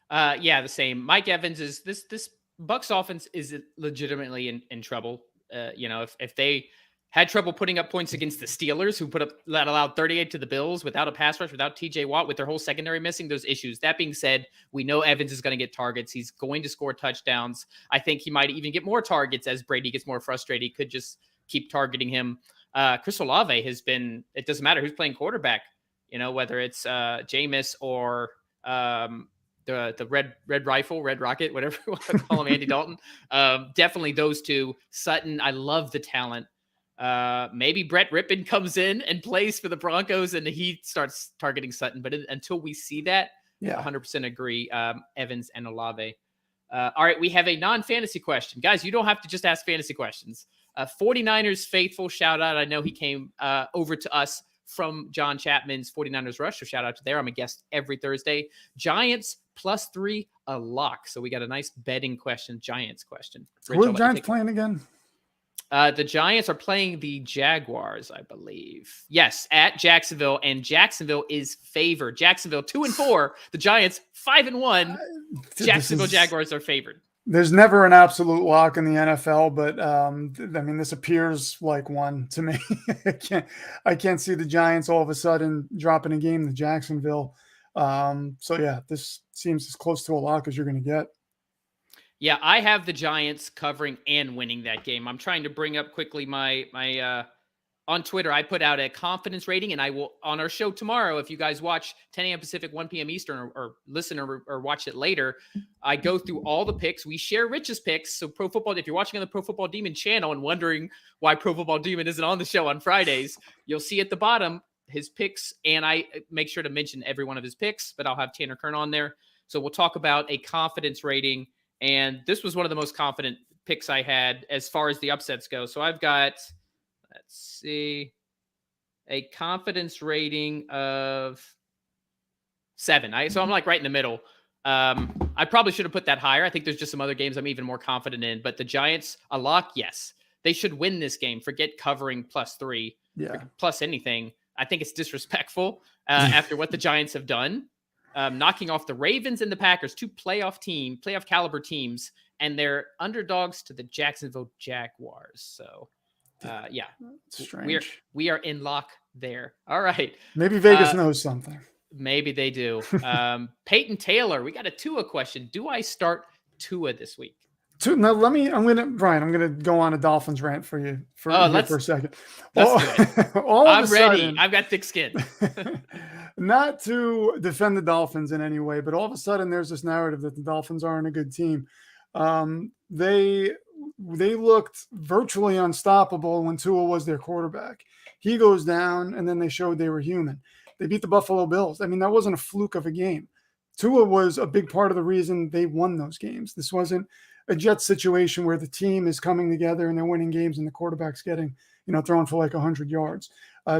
The same. Mike Evans is this Bucs offense is legitimately in trouble. If they had trouble putting up points against the Steelers, that allowed 38 to the Bills without a pass rush, without TJ Watt, with their whole secondary missing, those issues. That being said, we know Evans is going to get targets. He's going to score touchdowns. I think he might even get more targets as Brady gets more frustrated. He could just keep targeting him. Chris Olave has been, it doesn't matter who's playing quarterback, whether it's Jameis or the red rifle, red rocket, whatever you want to call him, Andy Dalton. Definitely those two. Sutton, I love the talent. Maybe Brett Rippon comes in and plays for the Broncos and he starts targeting Sutton. But until we see that, 100% agree. Evans and Olave. All right, we have a non-fantasy question. Guys, you don't have to just ask fantasy questions. 49ers faithful, shout out. I know he came over to us from John Chapman's 49ers Rush, so shout out to there. I'm a guest every Thursday. Giants +3, a lock. So we got a nice betting question, Giants question. Rich, who are the Giants playing again? The Giants are playing the Jaguars, I believe. Yes, at Jacksonville, and Jacksonville is favored. Jacksonville 2-4. The Giants 5-1. Jacksonville Jaguars are favored. There's never an absolute lock in the NFL, but this appears like one to me. I can't see the Giants all of a sudden dropping a game to Jacksonville. This seems as close to a lock as you're going to get. Yeah, I have the Giants covering and winning that game. I'm trying to bring up quickly my on Twitter. I put out a confidence rating, and I will on our show tomorrow. If you guys watch 10 a.m. Pacific, 1 p.m. Eastern, or listen or watch it later, I go through all the picks. We share Rich's picks. So Pro Football, if you're watching on the Pro Football Demon channel and wondering why Pro Football Demon isn't on the show on Fridays, you'll see at the bottom his picks, and I make sure to mention every one of his picks. But I'll have Tanner Kern on there. So we'll talk about a confidence rating. And this was one of the most confident picks I had as far as the upsets go. So I've got, let's see, a confidence rating of 7. So I'm like right in the middle. I probably should have put that higher. I think there's just some other games I'm even more confident in. But the Giants, a lock, yes. They should win this game. Forget covering +3, plus anything. I think it's disrespectful after what the Giants have done. Knocking off the Ravens and the Packers, 2 playoff caliber teams, and they're underdogs to the Jacksonville Jaguars. So, strange. We are in lock there. All right. Maybe Vegas knows something. Maybe they do. Peyton Taylor, we got a Tua question. Do I start Tua this week? Now I'm gonna go on a Dolphins rant for you for a second. Let's do it. I'm ready. I've got thick skin. Not to defend the Dolphins in any way, but all of a sudden there's this narrative that the Dolphins aren't a good team. They looked virtually unstoppable when Tua was their quarterback. He goes down, and then they showed they were human. They beat the Buffalo Bills. I mean, that wasn't a fluke of a game. Tua was a big part of the reason they won those games. This wasn't a Jets situation where the team is coming together and they're winning games and the quarterback's getting, throwing for like 100 yards.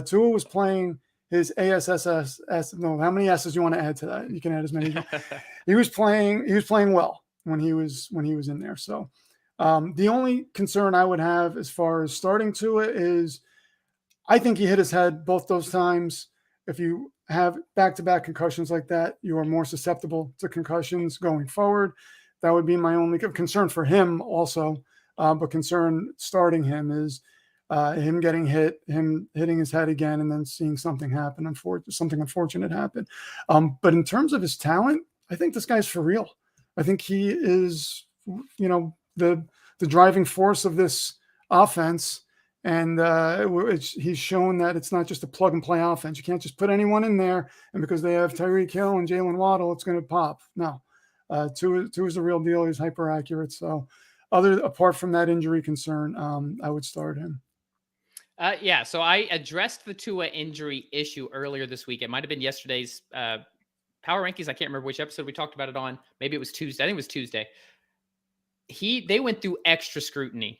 Tua was playing his ASSS. No, how many S's do you want to add to that? You can add as many. He was playing well when he was in there. So the only concern I would have as far as starting Tua is I think he hit his head both those times. If you have back-to-back concussions like that, you are more susceptible to concussions going forward. That would be my only concern for him also. But concern starting him is him getting hit, him hitting his head again, and then seeing something happen, something unfortunate happen. But in terms of his talent, I think this guy's for real. I think he is, the driving force of this offense. And he's shown that it's not just a plug and play offense. You can't just put anyone in there, and because they have Tyreek Hill and Jalen Waddle, it's going to pop. No, Tua is the real deal. He's hyper accurate. So, apart from that injury concern, I would start him. Yeah. So I addressed the Tua injury issue earlier this week. It might have been yesterday's Power Rankings. I can't remember which episode we talked about it on. Maybe it was Tuesday. I think it was Tuesday. They went through extra scrutiny.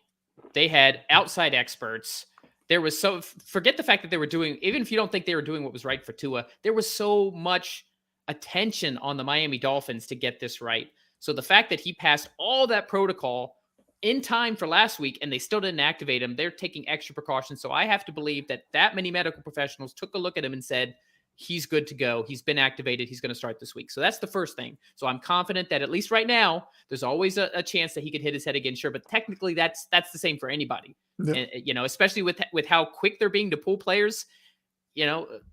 They had outside experts. There was forget the fact that they were doing, even if you don't think they were doing what was right for Tua, there was so much attention on the Miami Dolphins to get this right. So the fact that he passed all that protocol in time for last week and they still didn't activate him, they're taking extra precautions. So I have to believe that many medical professionals took a look at him and said, he's good to go. He's been activated. He's going to start this week. So that's the first thing. So I'm confident that at least right now, there's always a chance that he could hit his head again. Sure. But technically that's the same for anybody, and, especially with how quick they're being to pull players.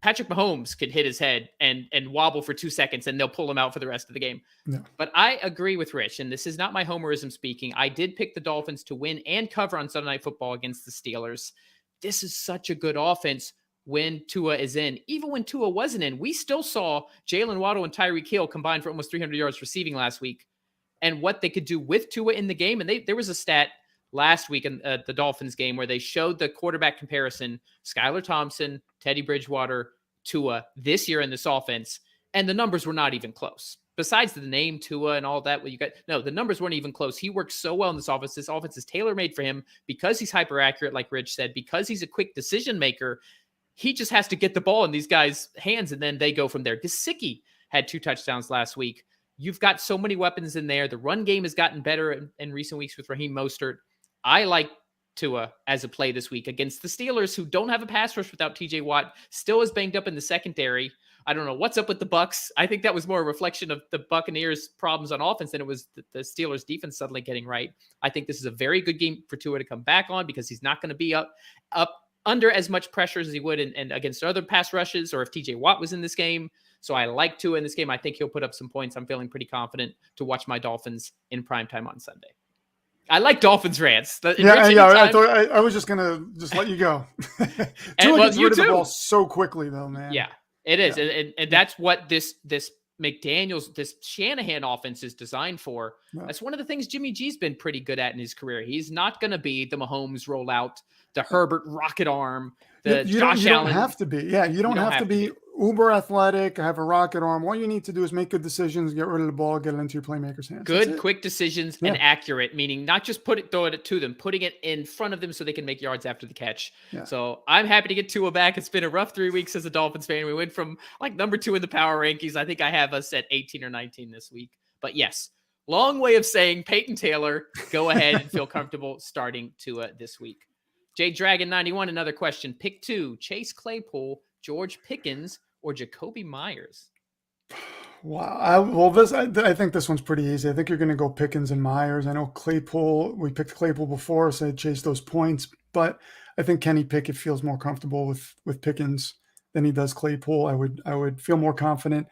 Patrick Mahomes could hit his head and wobble for 2 seconds and they'll pull him out for the rest of the game. No. But I agree with Rich, and this is not my homerism speaking. I did pick the Dolphins to win and cover on Sunday Night Football against the Steelers. This is such a good offense. When Tua is in, even when Tua wasn't in, we still saw Jalen Waddle and Tyreek Hill combined for almost 300 yards receiving last week, and what they could do with Tua in the game. And there was a stat last week in the Dolphins game where they showed the quarterback comparison: Skylar Thompson, Teddy Bridgewater, Tua this year in this offense, and the numbers were not even close. Besides the name Tua and all that, the numbers weren't even close. He works so well in this offense. This offense is tailor-made for him because he's hyper accurate, like Rich said, because he's a quick decision maker. He just has to get the ball in these guys' hands, and then they go from there. Gesicki had 2 touchdowns last week. You've got so many weapons in there. The run game has gotten better in recent weeks with Raheem Mostert. I like Tua as a play this week against the Steelers, who don't have a pass rush without TJ Watt, still is banged up in the secondary. I don't know what's up with the Bucs. I think that was more a reflection of the Buccaneers' problems on offense than it was the Steelers' defense suddenly getting right. I think this is a very good game for Tua to come back on because he's not going to be up under as much pressure as he would and against other pass rushes, or if TJ Watt was in this game. So I like Tua in this game. I think he'll put up some points. I'm feeling pretty confident to watch my Dolphins in primetime on Sunday. I like Dolphins rants. I thought I was just going to let you go. Tua gets rid of the ball so quickly though, man. Yeah, it is. Yeah. And that's what this McDaniels, this Shanahan offense is designed for. Yeah. That's one of the things Jimmy G's been pretty good at in his career. He's not going to be the Mahomes rollout, the Herbert rocket arm, the Josh Allen. You don't have to be. Yeah, you don't have to be uber athletic, have a rocket arm. All you need to do is make good decisions, get rid of the ball, get it into your playmaker's hands. Good, quick decisions and accurate, meaning not just throw it to them, putting it in front of them so they can make yards after the catch. Yeah. So I'm happy to get Tua back. It's been a rough 3 weeks as a Dolphins fan. We went from like number 2 in the power rankings. I think I have us at 18 or 19 this week. But yes, long way of saying Peyton Taylor, go ahead and feel comfortable starting Tua this week. J Dragon 91, another question. Pick 2, Chase Claypool, George Pickens, or Jacoby Myers? Wow. I think this one's pretty easy. I think you're going to go Pickens and Myers. I know Claypool, we picked Claypool before, so I chased those points, but I think Kenny Pickett feels more comfortable with Pickens than he does Claypool. I would feel more confident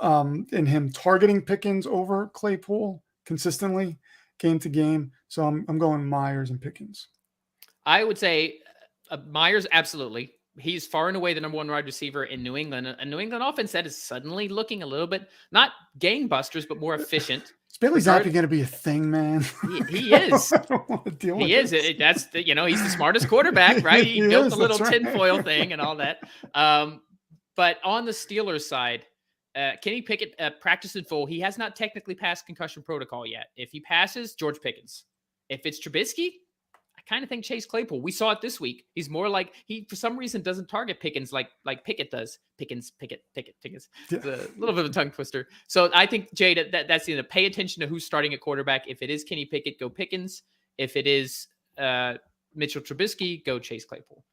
in him targeting Pickens over Claypool consistently game to game. So I'm going Myers and Pickens. I would say Myers, absolutely. He's far and away the number one wide receiver in New England. A New England offense that is suddenly looking a little bit, not gangbusters, but more efficient. Is Bailey Zappi going to be a thing, man? He is. I don't want to deal with this. That's the, he's the smartest quarterback, right? He built the little tinfoil thing and all that. But on the Steelers side, Kenny Pickett practiced in full. He has not technically passed concussion protocol yet. If he passes, George Pickens. If it's Trubisky, I kind of think Chase Claypool. We saw it this week. He's more like he, for some reason, doesn't target Pickens like Pickett does. Pickens. It's a little bit of a tongue twister. So I think, Jay, that's the pay attention to who's starting at quarterback. If it is Kenny Pickett, go Pickens. If it is Mitchell Trubisky, go Chase Claypool.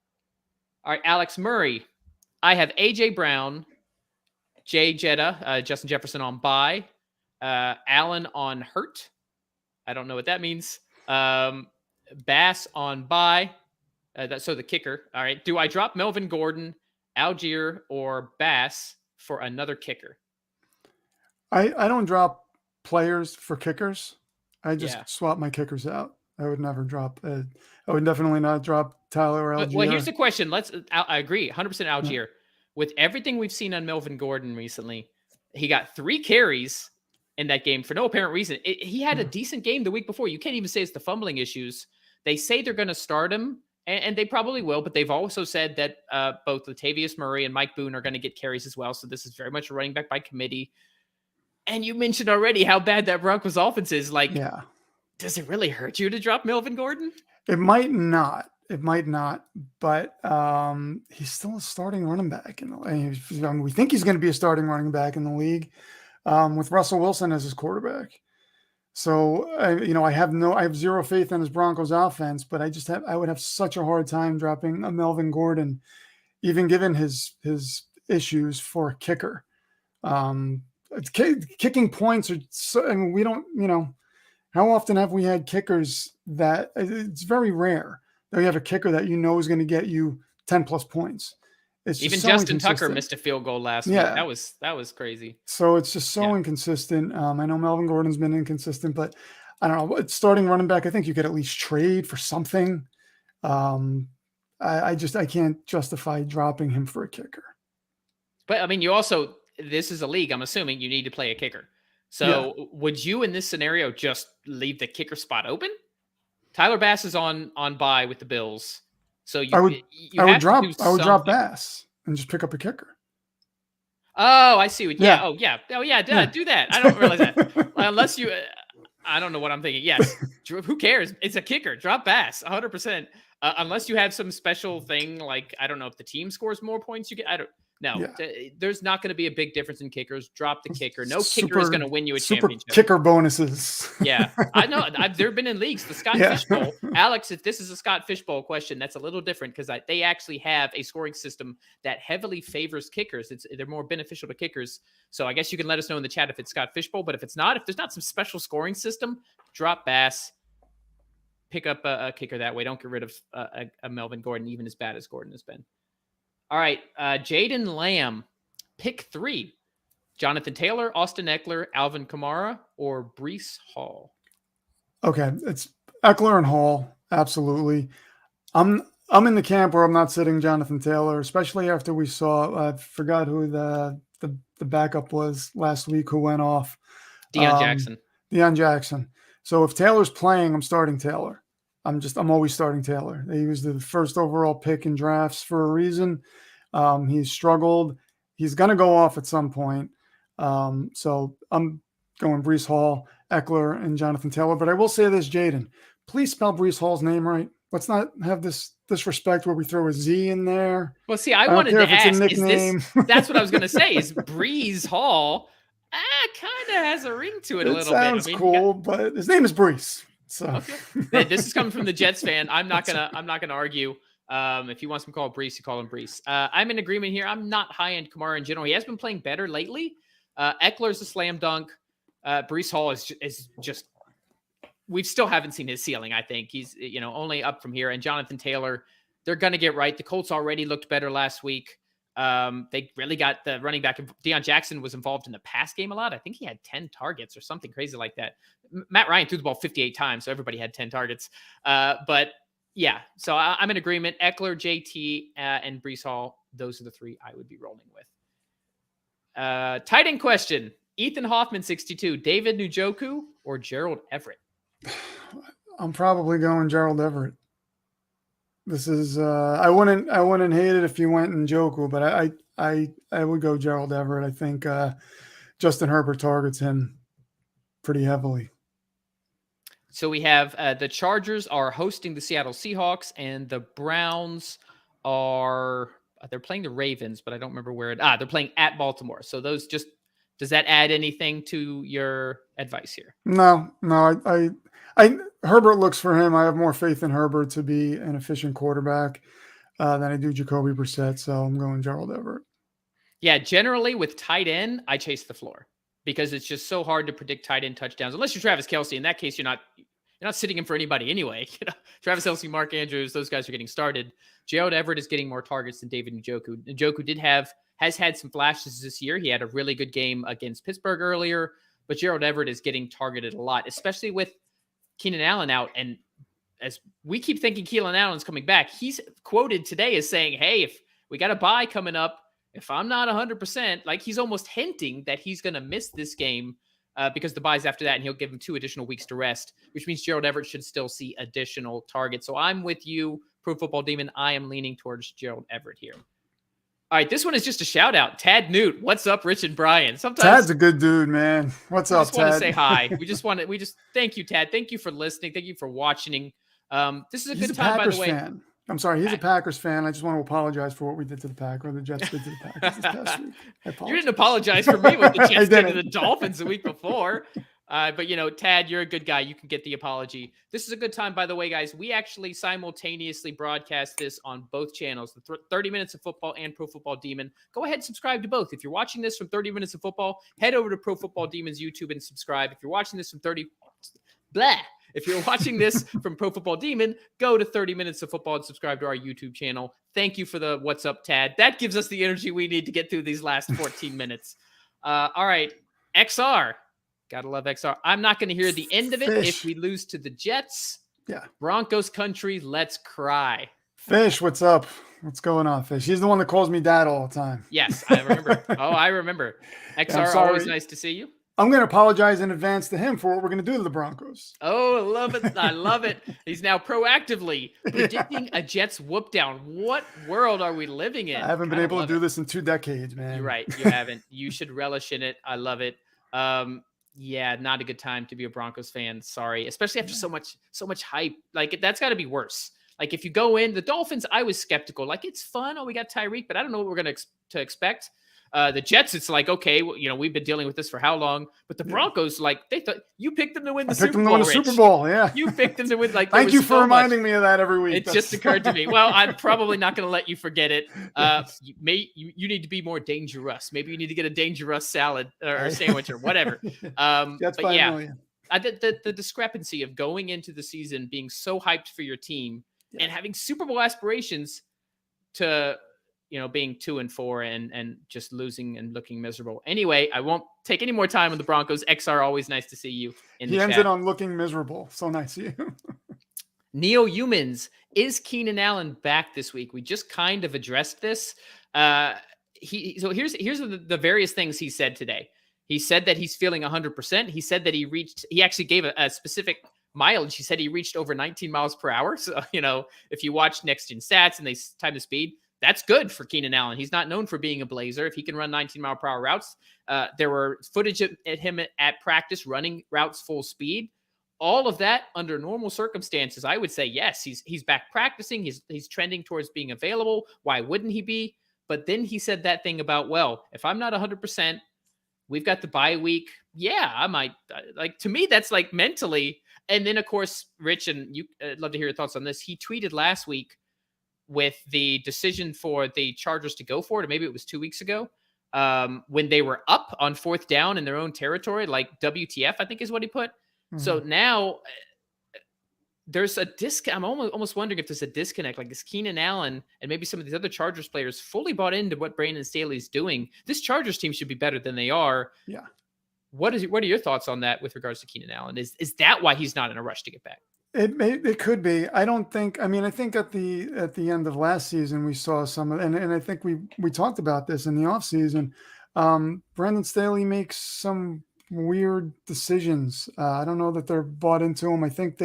All right, Alex Murray. I have A.J. Brown, Jay Jetta, Justin Jefferson on bye, Allen on hurt. I don't know what that means. Bass on bye. So the kicker. All right. Do I drop Melvin Gordon, Algier, or Bass for another kicker? I don't drop players for kickers. I just swap my kickers out. I would never drop. I would definitely not drop Tyler or Algier. Well, here's the question. I agree. 100% Algier. Yeah. With everything we've seen on Melvin Gordon recently, he got 3 carries in that game for no apparent reason. He had a decent game the week before. You can't even say it's the fumbling issues. They say they're going to start him, and they probably will, but they've also said that both Latavius Murray and Mike Boone are going to get carries as well. So this is very much a running back by committee. And you mentioned already how bad that Broncos offense is. Does it really hurt you to drop Melvin Gordon? It might not. But he's still a starting running back. We think he's going to be a starting running back in the league with Russell Wilson as his quarterback. So, I have zero faith in his Broncos offense, but I would have such a hard time dropping a Melvin Gordon, even given his issues for a kicker. Kicking points are so, we don't, how often have we had kickers that it's very rare that you have a kicker that is going to get you 10 plus points. It's even Justin Tucker missed a field goal last week. That was crazy. So it's just so inconsistent. I know Melvin Gordon's been inconsistent, but I don't know. Starting running back, I think you could at least trade for something. I can't justify dropping him for a kicker. But this is a league. I'm assuming you need to play a kicker. So would you in this scenario just leave the kicker spot open? Tyler Bass is on bye with the Bills. So I would drop Bass and just pick up a kicker. Oh, I see. Do that. I don't realize that. Unless you, I don't know what I'm thinking. Yes. Who cares? It's a kicker. Drop Bass 100%. Unless you have some special thing, like, I don't know if the team scores more points, there's not going to be a big difference in kickers. Drop the kicker. No kicker is going to win you a championship. Kicker bonuses. Yeah. I know. They've been in leagues. The Scott Fish Bowl. Alex, if this is a Scott Fish Bowl question, that's a little different because they actually have a scoring system that heavily favors kickers. They're more beneficial to kickers. So I guess you can let us know in the chat if it's Scott Fish Bowl. But if there's not some special scoring system, drop Bass. Pick up a kicker that way. Don't get rid of a Melvin Gordon, even as bad as Gordon has been. All right, Jaden Lamb, pick 3. Jonathan Taylor, Austin Eckler, Alvin Kamara, or Breece Hall? Okay, it's Eckler and Hall, absolutely. I'm in the camp where I'm not sitting Jonathan Taylor, especially after we saw, I forgot who the backup was last week who went off. Deion Jackson. So if Taylor's playing, I'm starting Taylor. I'm always starting Taylor. He was the first overall pick in drafts for a reason. He's struggled. He's going to go off at some point. So I'm going Breece Hall, Eckler, and Jonathan Taylor. But I will say this, Jaden, please spell Breece Hall's name right. Let's not have this disrespect where we throw a Z in there. Well, see, I wanted to ask, that's what I was going to say, is Breece Hall kind of has a ring to it a little bit. It sounds cool, but his name is Breece. So okay. This is coming from the Jets fan. I'm not gonna argue. If he wants to call Breece, you call him Breece. I'm in agreement here. I'm not high end Kamara in general. He has been playing better lately. Eckler's a slam dunk. Breece Hall is just. We still haven't seen his ceiling. I think he's only up from here. And Jonathan Taylor, they're gonna get right. The Colts already looked better last week. They really got the running back. Deion Jackson was involved in the pass game a lot. I think he had 10 targets or something crazy like that. Matt Ryan threw the ball 58 times, so everybody had 10 targets. But yeah, so I'm in agreement. Eckler, JT, and Brees Hall, those are the three I would be rolling with. Tight end question. Ethan Hoffman, 62. David Njoku or Gerald Everett? I'm probably going Gerald Everett. This is I wouldn't hate it if you went Njoku, but I would go Gerald Everett. I think Justin Herbert targets him pretty heavily. So we have the Chargers are hosting the Seattle Seahawks, and the Browns they're playing the Ravens, but I don't remember where they're playing at Baltimore. So those does that add anything to your advice here? No, I Herbert looks for him. I have more faith in Herbert to be an efficient quarterback than I do Jacoby Brissett. So I'm going Gerald Everett. Yeah, generally with tight end, I chase the floor because it's just so hard to predict tight end touchdowns unless you're Travis Kelce. In that case, you're not sitting in for anybody anyway. Travis Kelce, Mark Andrews, those guys are getting started. Gerald Everett is getting more targets than David Njoku. Njoku has had some flashes this year. He had a really good game against Pittsburgh earlier, but Gerald Everett is getting targeted a lot, especially with Keenan Allen out. And as we keep thinking Keenan Allen's coming back, he's quoted today as saying, hey, if we got a bye coming up, if I'm not 100%, like he's almost hinting that he's going to miss this game because the bye's after that, and he'll give him 2 additional weeks to rest, which means Gerald Everett should still see additional targets. So I'm with you, Pro Football Demon. I am leaning towards Gerald Everett here. All right, this one is just a shout out. Tad Newt, what's up, Rich and Brian? Sometimes Tad's a good dude, man. What's up, Tad? We just want to say hi. We just thank you, Tad. Thank you for listening. Thank you for watching. This is a good time, Packers by the way. Fan. I'm sorry, he's a Packers fan. I just want to apologize for what we did to the Packers, or the Jets did to the Packers this past week. You didn't apologize for me what the Jets did to the Dolphins the week before. But, Tad, you're a good guy. You can get the apology. This is a good time, by the way, guys. We actually simultaneously broadcast this on both channels, the 30 Minutes of Football and Pro Football Demon. Go ahead and subscribe to both. If you're watching this from 30 Minutes of Football, head over to Pro Football Demon's YouTube and subscribe. If you're watching this from If you're watching this from Pro Football Demon, go to 30 Minutes of Football and subscribe to our YouTube channel. Thank you for the what's up, Tad. That gives us the energy we need to get through these last 14 minutes. All right, XR. Gotta love XR. I'm not going to hear the end of it if we lose to the Jets. Yeah. Broncos country, let's cry. Fish, what's up? What's going on, Fish? He's the one that calls me dad all the time. Yes, I remember. I remember. XR, always nice to see you. I'm going to apologize in advance to him for what we're going to do to the Broncos. Oh, I love it. I love it. He's now proactively predicting a Jets whoop down. What world are we living in? I haven't been able to do this in 2 decades, man. You're right. You haven't. You should relish in it. I love it. Yeah, not a good time to be a Broncos fan. Sorry, especially after so much hype. Like that's got to be worse. Like if you go in the Dolphins, I was skeptical. Like it's fun. Oh, we got Tyreek, but I don't know what we're going to expect. The Jets, it's like, okay, well, we've been dealing with this for how long? But the Broncos, like, they thought you picked them to win the Super Bowl. Super Bowl, yeah. You picked them to win. Like, thank you for reminding me of that every week. It just occurred to me. Well, I'm probably not going to let you forget it. You need to be more dangerous. Maybe you need to get a dangerous salad or sandwich or whatever. That's but yeah, the discrepancy of going into the season being so hyped for your team and having Super Bowl aspirations to being 2-4 and just losing and looking miserable. Anyway, I won't take any more time on the Broncos. XR, always nice to see you in the chat. He ends it on looking miserable. So nice of you. Neo Humans, is Keenan Allen back this week? We just kind of addressed this. So here's the various things he said today. He said that he's feeling 100%. He said that he actually gave a specific mileage. He said he reached over 19 miles per hour. So, if you watch Next Gen Stats and they time the speed, that's good for Keenan Allen. He's not known for being a blazer. If he can run 19-mile-per-hour routes, there were footage at him at practice running routes full speed. All of that under normal circumstances, I would say, yes, he's back practicing. He's trending towards being available. Why wouldn't he be? But then he said that thing about, well, if I'm not 100%, we've got the bye week. Yeah, I might. Like, to me, that's like mentally. And then, of course, Rich, and you love to hear your thoughts on this. He tweeted last week with the decision for the Chargers to go for it, or maybe it was 2 weeks ago, when they were up on 4th down in their own territory, like WTF, I think is what he put. Mm-hmm. So now there's a I'm almost wondering if there's a disconnect. Like, is Keenan Allen and maybe some of these other Chargers players fully bought into what Brandon Staley's doing? This Chargers team should be better than they are. Yeah. What are your thoughts on that with regards to Keenan Allen? Is that why he's not in a rush to get back? It could be. I don't think. I mean, I think at the end of last season we saw some of, and I think we talked about this in the offseason. Brandon Staley makes some weird decisions. I don't know that they're bought into him. I think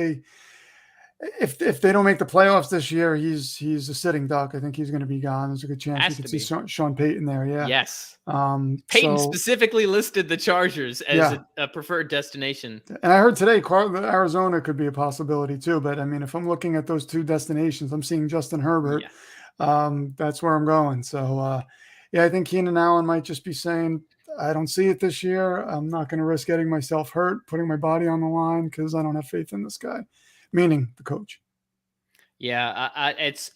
if they don't make the playoffs this year, he's a sitting duck. I think he's going to be gone. There's a good chance you could see Sean Payton there. Yeah. Yes. Payton specifically listed the Chargers as a preferred destination. And I heard today Arizona could be a possibility too. But I mean, if I'm looking at those two destinations, I'm seeing Justin Herbert. Yeah. That's where I'm going. So I think Keenan Allen might just be saying, I don't see it this year. I'm not going to risk getting myself hurt, putting my body on the line because I don't have faith in this guy. Meaning the coach. Yeah, it's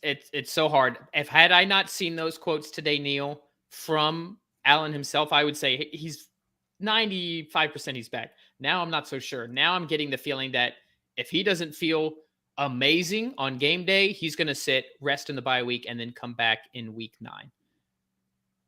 so hard. Had I not seen those quotes today, Neil, from Allen himself, I would say he's 95% he's back. Now I'm not so sure. Now I'm getting the feeling that if he doesn't feel amazing on game day, he's going to sit, rest in the bye week, and then come back in week 9.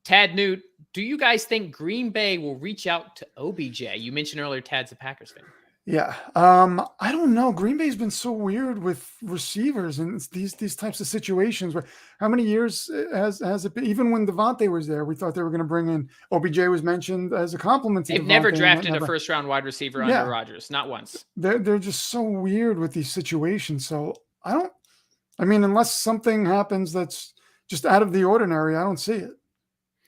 Tad Newt, do you guys think Green Bay will reach out to OBJ? You mentioned earlier Tad's a Packers fan. Yeah. I don't know. Green Bay's been so weird with receivers and these types of situations where how many years has it been? Even when Devontae was there, we thought they were going to bring in OBJ was mentioned as a compliment to They've Devontae never drafted a first round wide receiver under Rodgers. Not once. They're just so weird with these situations. So unless something happens that's just out of the ordinary, I don't see it.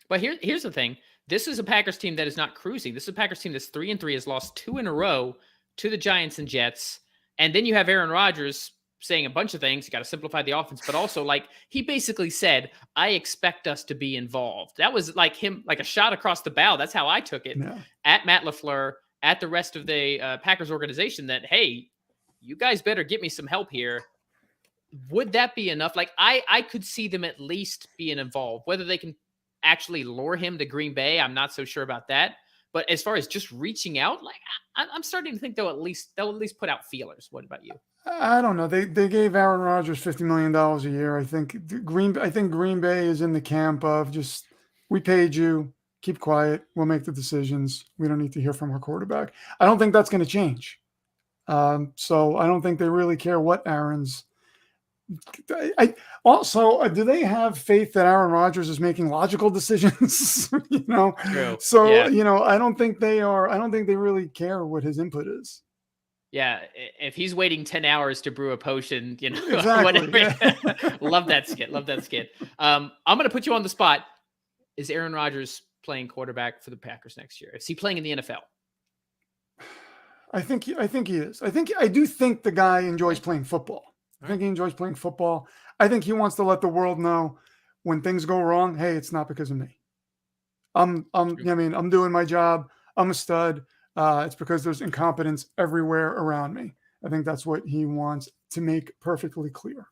But here's the thing. This is a Packers team that is not cruising. This is a Packers team that's 3-3, has lost 2 in a row to the Giants and Jets. And then you have Aaron Rodgers saying a bunch of things. You got to simplify the offense, but also like he basically said, I expect us to be involved. That was like him, like a shot across the bow. That's how I took it at Matt LaFleur, at the rest of the Packers organization that, hey, you guys better get me some help here. Would that be enough? Like I could see them at least being involved. Whether they can actually lure him to Green Bay, I'm not so sure about that. But as far as just reaching out, like I'm starting to think they'll at least put out feelers. What about you? I don't know. They gave Aaron Rodgers $50 million a year. I think Green Bay is in the camp of just, we paid you, keep quiet, we'll make the decisions. We don't need to hear from our quarterback. I don't think that's going to change. So I don't think they really care what Aaron's. Do they have faith that Aaron Rodgers is making logical decisions? True. So I don't think they are. I don't think they really care what his input is. Yeah, if he's waiting 10 hours to brew a potion, exactly. Whatever. Love that skit. I'm going to put you on the spot. Is Aaron Rodgers playing quarterback for the Packers next year? Is he playing in the NFL? I think he is. I do think the guy enjoys playing football. I think he enjoys playing football. I think he wants to let the world know when things go wrong, hey, it's not because of me. I'm doing my job. I'm a stud. It's because there's incompetence everywhere around me. I think that's what he wants to make perfectly clear.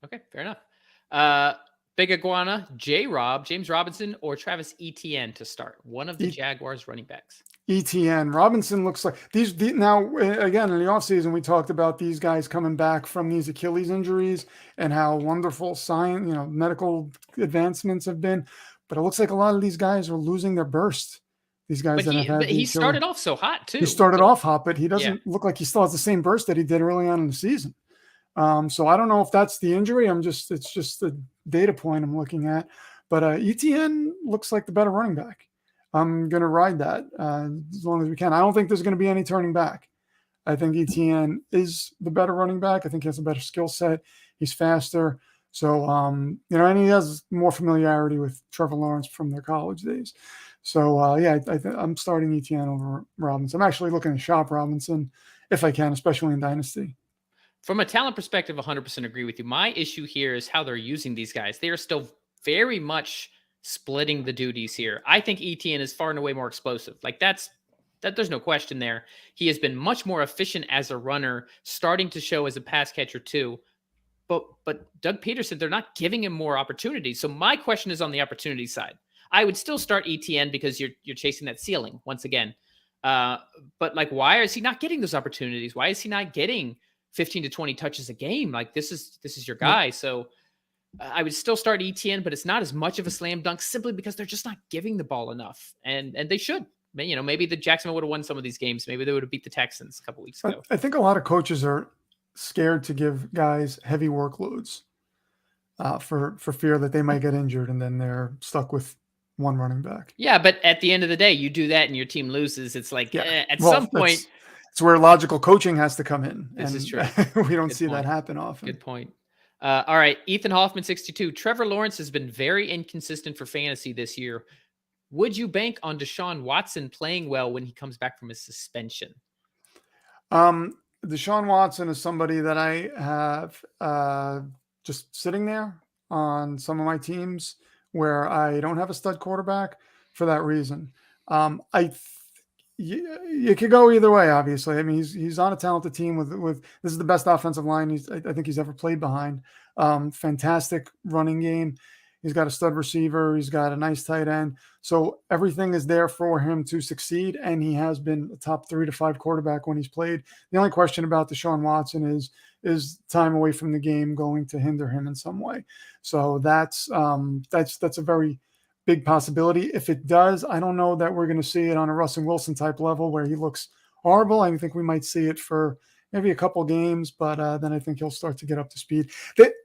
Okay, fair enough. Big Iguana, James Robinson, or Travis Etienne to start. One of the Jaguars running backs. Etienne. Robinson looks like now again in the offseason we talked about these guys coming back from these Achilles injuries and how wonderful science, medical advancements have been. But it looks like a lot of these guys are losing their burst. These guys he started off so hot too. He started off hot, but he doesn't look like he still has the same burst that he did early on in the season. So I don't know if that's the injury. It's just a data point I'm looking at. But Etienne looks like the better running back. I'm going to ride that as long as we can. I don't think there's going to be any turning back. I think Etienne is the better running back. I think he has a better skill set. He's faster. So, and he has more familiarity with Trevor Lawrence from their college days. So, I'm starting Etienne over Robinson. I'm actually looking to shop Robinson if I can, especially in Dynasty. From a talent perspective, 100% agree with you. My issue here is how they're using these guys. They are still very much splitting the duties here. I think Etienne is far and away more explosive. Like that there's no question there. He has been much more efficient as a runner, starting to show as a pass catcher too. But Doug Peterson, they're not giving him more opportunities. So my question is on the opportunity side. I would still start Etienne because you're chasing that ceiling once again. But like, why is he not getting those opportunities? Why is he not getting 15 to 20 touches a game. Like this is your guy. So I would still start ETN, but it's not as much of a slam dunk simply because they're just not giving the ball enough. And they should. Maybe the Jacksonville would have won some of these games. Maybe they would have beat the Texans a couple weeks ago. I think a lot of coaches are scared to give guys heavy workloads for fear that they might get injured, and then they're stuck with one running back. Yeah, but at the end of the day, you do that and your team loses. It's like some point. It's where logical coaching has to come in. This is true. We don't see that happen often. Good point. All right. Ethan Hoffman, 62. Trevor Lawrence has been very inconsistent for fantasy this year. Would you bank on Deshaun Watson playing well when he comes back from his suspension? Deshaun Watson is somebody that I have just sitting there on some of my teams where I don't have a stud quarterback for that reason. You could go either way, obviously. I mean, he's on a talented team with this is the best offensive line I think he's ever played behind. Fantastic running game. He's got a stud receiver. He's got a nice tight end. So everything is there for him to succeed, and he has been a top 3 to 5 quarterback when he's played. The only question about Deshaun Watson is time away from the game going to hinder him in some way. So that's a very big possibility. If it does, I don't know that we're going to see it on a Russell Wilson type level where he looks horrible. I think we might see it for maybe a couple games, but then I think he'll start to get up to speed.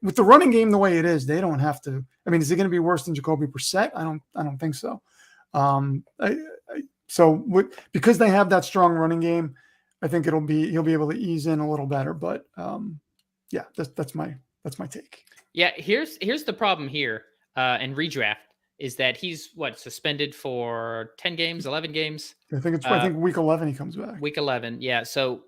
With the running game the way it is, they don't have to. I mean, is he going to be worse than Jacoby Brissett? I don't think so. Because they have that strong running game, I think he'll be able to ease in a little better. But that's my take. Yeah, here's the problem here in redraft is that he's suspended for 10 games, 11 games. I think week 11 he comes back. Week 11, yeah. So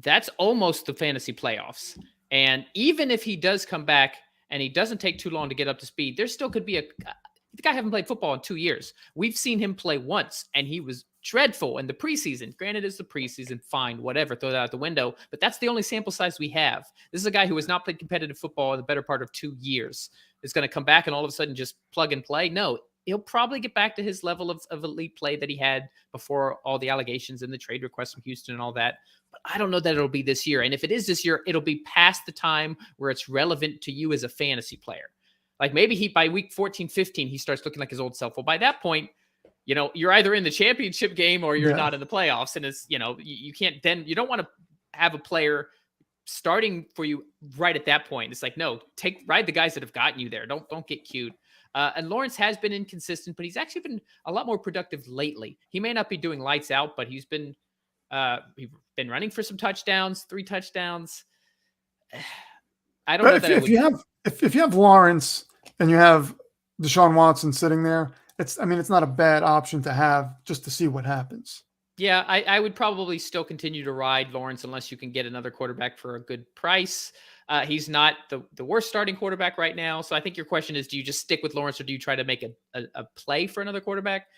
that's almost the fantasy playoffs. And even if he does come back and he doesn't take too long to get up to speed, there still could be the guy haven't played football in 2 years. We've seen him play once, and he was dreadful in the preseason. Granted, it's the preseason, fine, whatever, throw that out the window. But that's the only sample size we have. This is a guy who has not played competitive football in the better part of 2 years. Is going to come back and all of a sudden just plug and play? No, he'll probably get back to his level of elite play that he had before all the allegations and the trade requests from Houston and all that. But I don't know that it'll be this year. And if it is this year, it'll be past the time where it's relevant to you as a fantasy player. Like maybe by week 14, 15, he starts looking like his old self. Well, by that point, you're either in the championship game or you're not in the playoffs. And it's, you can't then, you don't want to have a player starting for you right at that point. It's like, no, ride the guys that have gotten you there. Don't get cute. And Lawrence has been inconsistent, but he's actually been a lot more productive lately. He may not be doing lights out, but he's been running for some touchdowns, 3 touchdowns. I don't know that if you have Lawrence and you have Deshaun Watson sitting there, it's not a bad option to have just to see what happens. Yeah, I would probably still continue to ride Lawrence unless you can get another quarterback for a good price. He's not the worst starting quarterback right now. So I think your question is, do you just stick with Lawrence or do you try to make a play for another quarterback?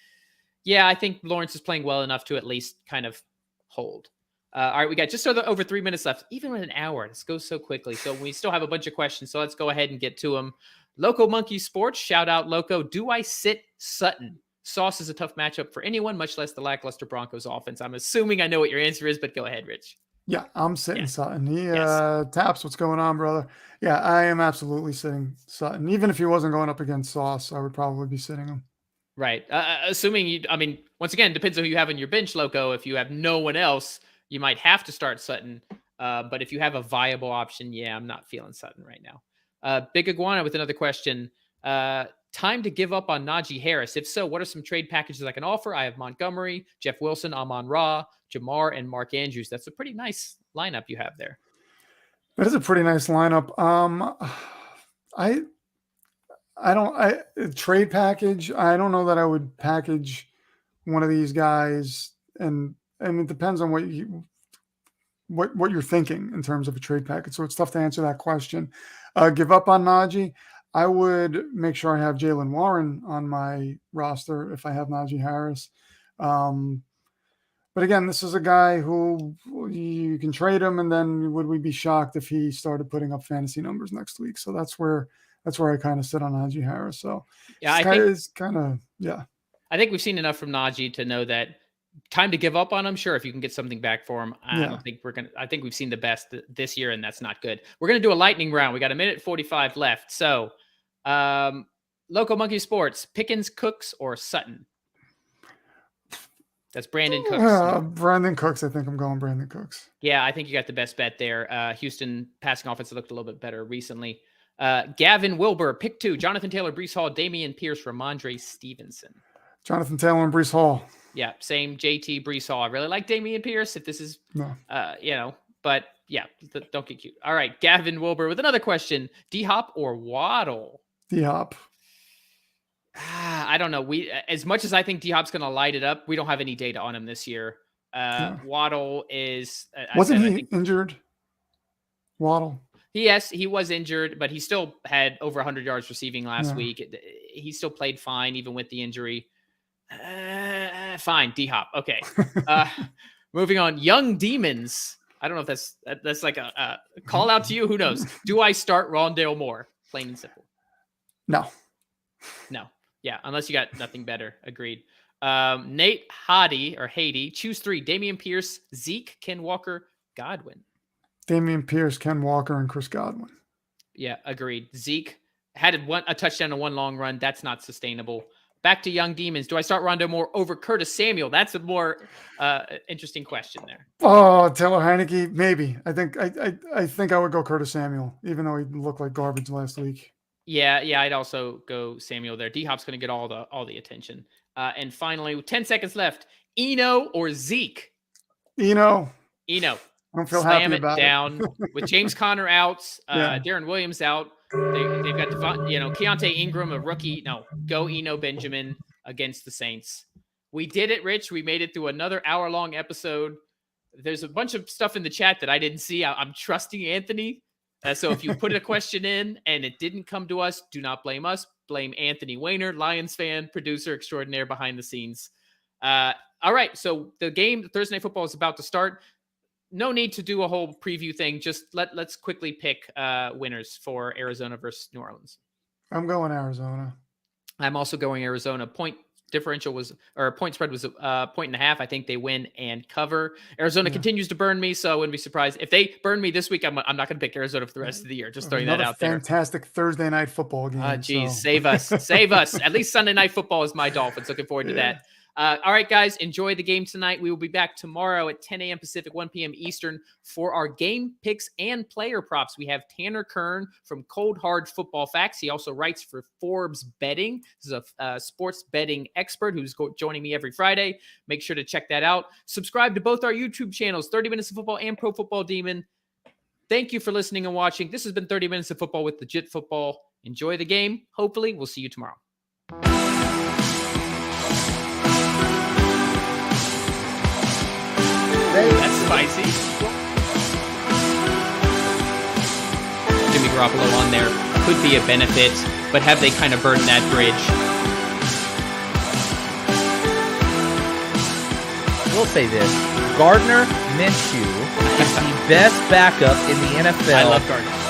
Yeah, I think Lawrence is playing well enough to at least kind of hold. All right, we got just over 3 minutes left. Even with an hour, this goes so quickly. So we still have a bunch of questions. So let's go ahead and get to them. Loco Monkey Sports, shout out Loco. Do I sit Sutton? Sauce is a tough matchup for anyone, much less the lackluster Broncos offense. I'm assuming I know what your answer is, but go ahead, Rich. Yeah, I'm sitting Sutton. He taps. What's going on, brother? Yeah, I am absolutely sitting Sutton. Even if he wasn't going up against Sauce, I would probably be sitting him. Right. Assuming once again, depends on who you have on your bench, Loco. If you have no one else, you might have to start Sutton. But if you have a viable option, yeah, I'm not feeling Sutton right now. Big Iguana with another question. Time to give up on Najee Harris? If so, what are some trade packages I can offer? I have Montgomery, Jeff Wilson, Amon-Ra, Jamar, and Mark Andrews. That's a pretty nice lineup you have there. That is a pretty nice lineup. Trade package. I don't know that I would package one of these guys, and it depends on what you're thinking in terms of a trade package. So it's tough to answer that question. Give up on Najee. I would make sure I have Jaylen Warren on my roster if I have Najee Harris. But again, this is a guy who you can trade him, and then would we be shocked if he started putting up fantasy numbers next week? So that's where I kind of sit on Najee Harris. So yeah, I think we've seen enough from Najee to know that time to give up on him. Sure, if you can get something back for him. I Yeah. don't think I think we've seen the best this year, and that's not good. We're gonna do a lightning round. We got 1:45 left. So, Local Monkey Sports, Pickens, Cooks, or Sutton? That's Brandon Cooks. Brandon Cooks. I think I'm going Brandon Cooks. Yeah, I think you got the best bet there. Houston passing offense looked a little bit better recently. Gavin Wilbur, pick 2. Jonathan Taylor, Breece Hall, Damian Pierce, Ramondre Stevenson. Jonathan Taylor and Breece Hall. Yeah, same JT, Breece Hall. I really like Damian Pierce. If this is, but yeah, don't get cute. All right, Gavin Wilbur with another question: D-Hop or Waddle? D-Hop. I don't know. As much as I think D-Hop's going to light it up, we don't have any data on him this year. Waddle is. Wasn't he injured? Waddle. Yes, he was injured, but he still had over 100 yards receiving last week. He still played fine, even with the injury. Fine, D-Hop. Okay. Moving on. Young Demons. I don't know if that's like a call out to you. Who knows? Do I start Rondale Moore? Plain and simple. No. Yeah, unless you got nothing better. Agreed. Nate Haiti. Choose 3. Damian Pierce, Zeke, Ken Walker, Godwin. Damian Pierce, Ken Walker, and Chris Godwin. Yeah, agreed. Zeke had a touchdown and 1 long run. That's not sustainable. Back to Young Demons. Do I start Rondale Moore over Curtis Samuel? That's a more interesting question there. Oh, Taylor Heineke, maybe. I think I would go Curtis Samuel, even though he looked like garbage last week. Yeah, I'd also go Samuel there. D-Hop's going to get all the attention. And finally, 10 seconds left. Eno or Zeke? Eno. I don't feel Slam happy it about down it. with James Conner out, Darren Williams out. They've got Keontae Ingram, a rookie. No, go Eno Benjamin against the Saints. We did it, Rich. We made it through another hour-long episode. There's a bunch of stuff in the chat that I didn't see. I'm trusting Anthony. So if you put a question in and it didn't come to us, do not blame us. Blame Anthony Weiner, Lions fan, producer extraordinaire behind the scenes. All right, so the game, Thursday Night Football, is about to start. No need to do a whole preview thing. Just let's quickly pick winners for Arizona versus New Orleans. I'm going Arizona. I'm also going Arizona. Point spread was 1.5. I think they win and cover. Arizona continues to burn me, so I wouldn't be surprised if they burn me this week. I'm not going to pick Arizona for the rest of the year. Just throwing that out there. Fantastic Thursday Night Football game. Save us. At least Sunday Night Football is my Dolphins. Looking forward to that. All right, guys, enjoy the game tonight. We will be back tomorrow at 10 a.m. Pacific, 1 p.m. Eastern for our game picks and player props. We have Tanner Kern from Cold Hard Football Facts. He also writes for Forbes Betting. This is a sports betting expert who's joining me every Friday. Make sure to check that out. Subscribe to both our YouTube channels, 30 Minutes of Football and Pro Football Demon. Thank you for listening and watching. This has been 30 Minutes of Football with Legit Football. Enjoy the game. Hopefully, we'll see you tomorrow. That's spicy. Jimmy Garoppolo on there could be a benefit, but have they kind of burned that bridge? We'll say this. Gardner Minshew is the best backup in the NFL. I love Gardner.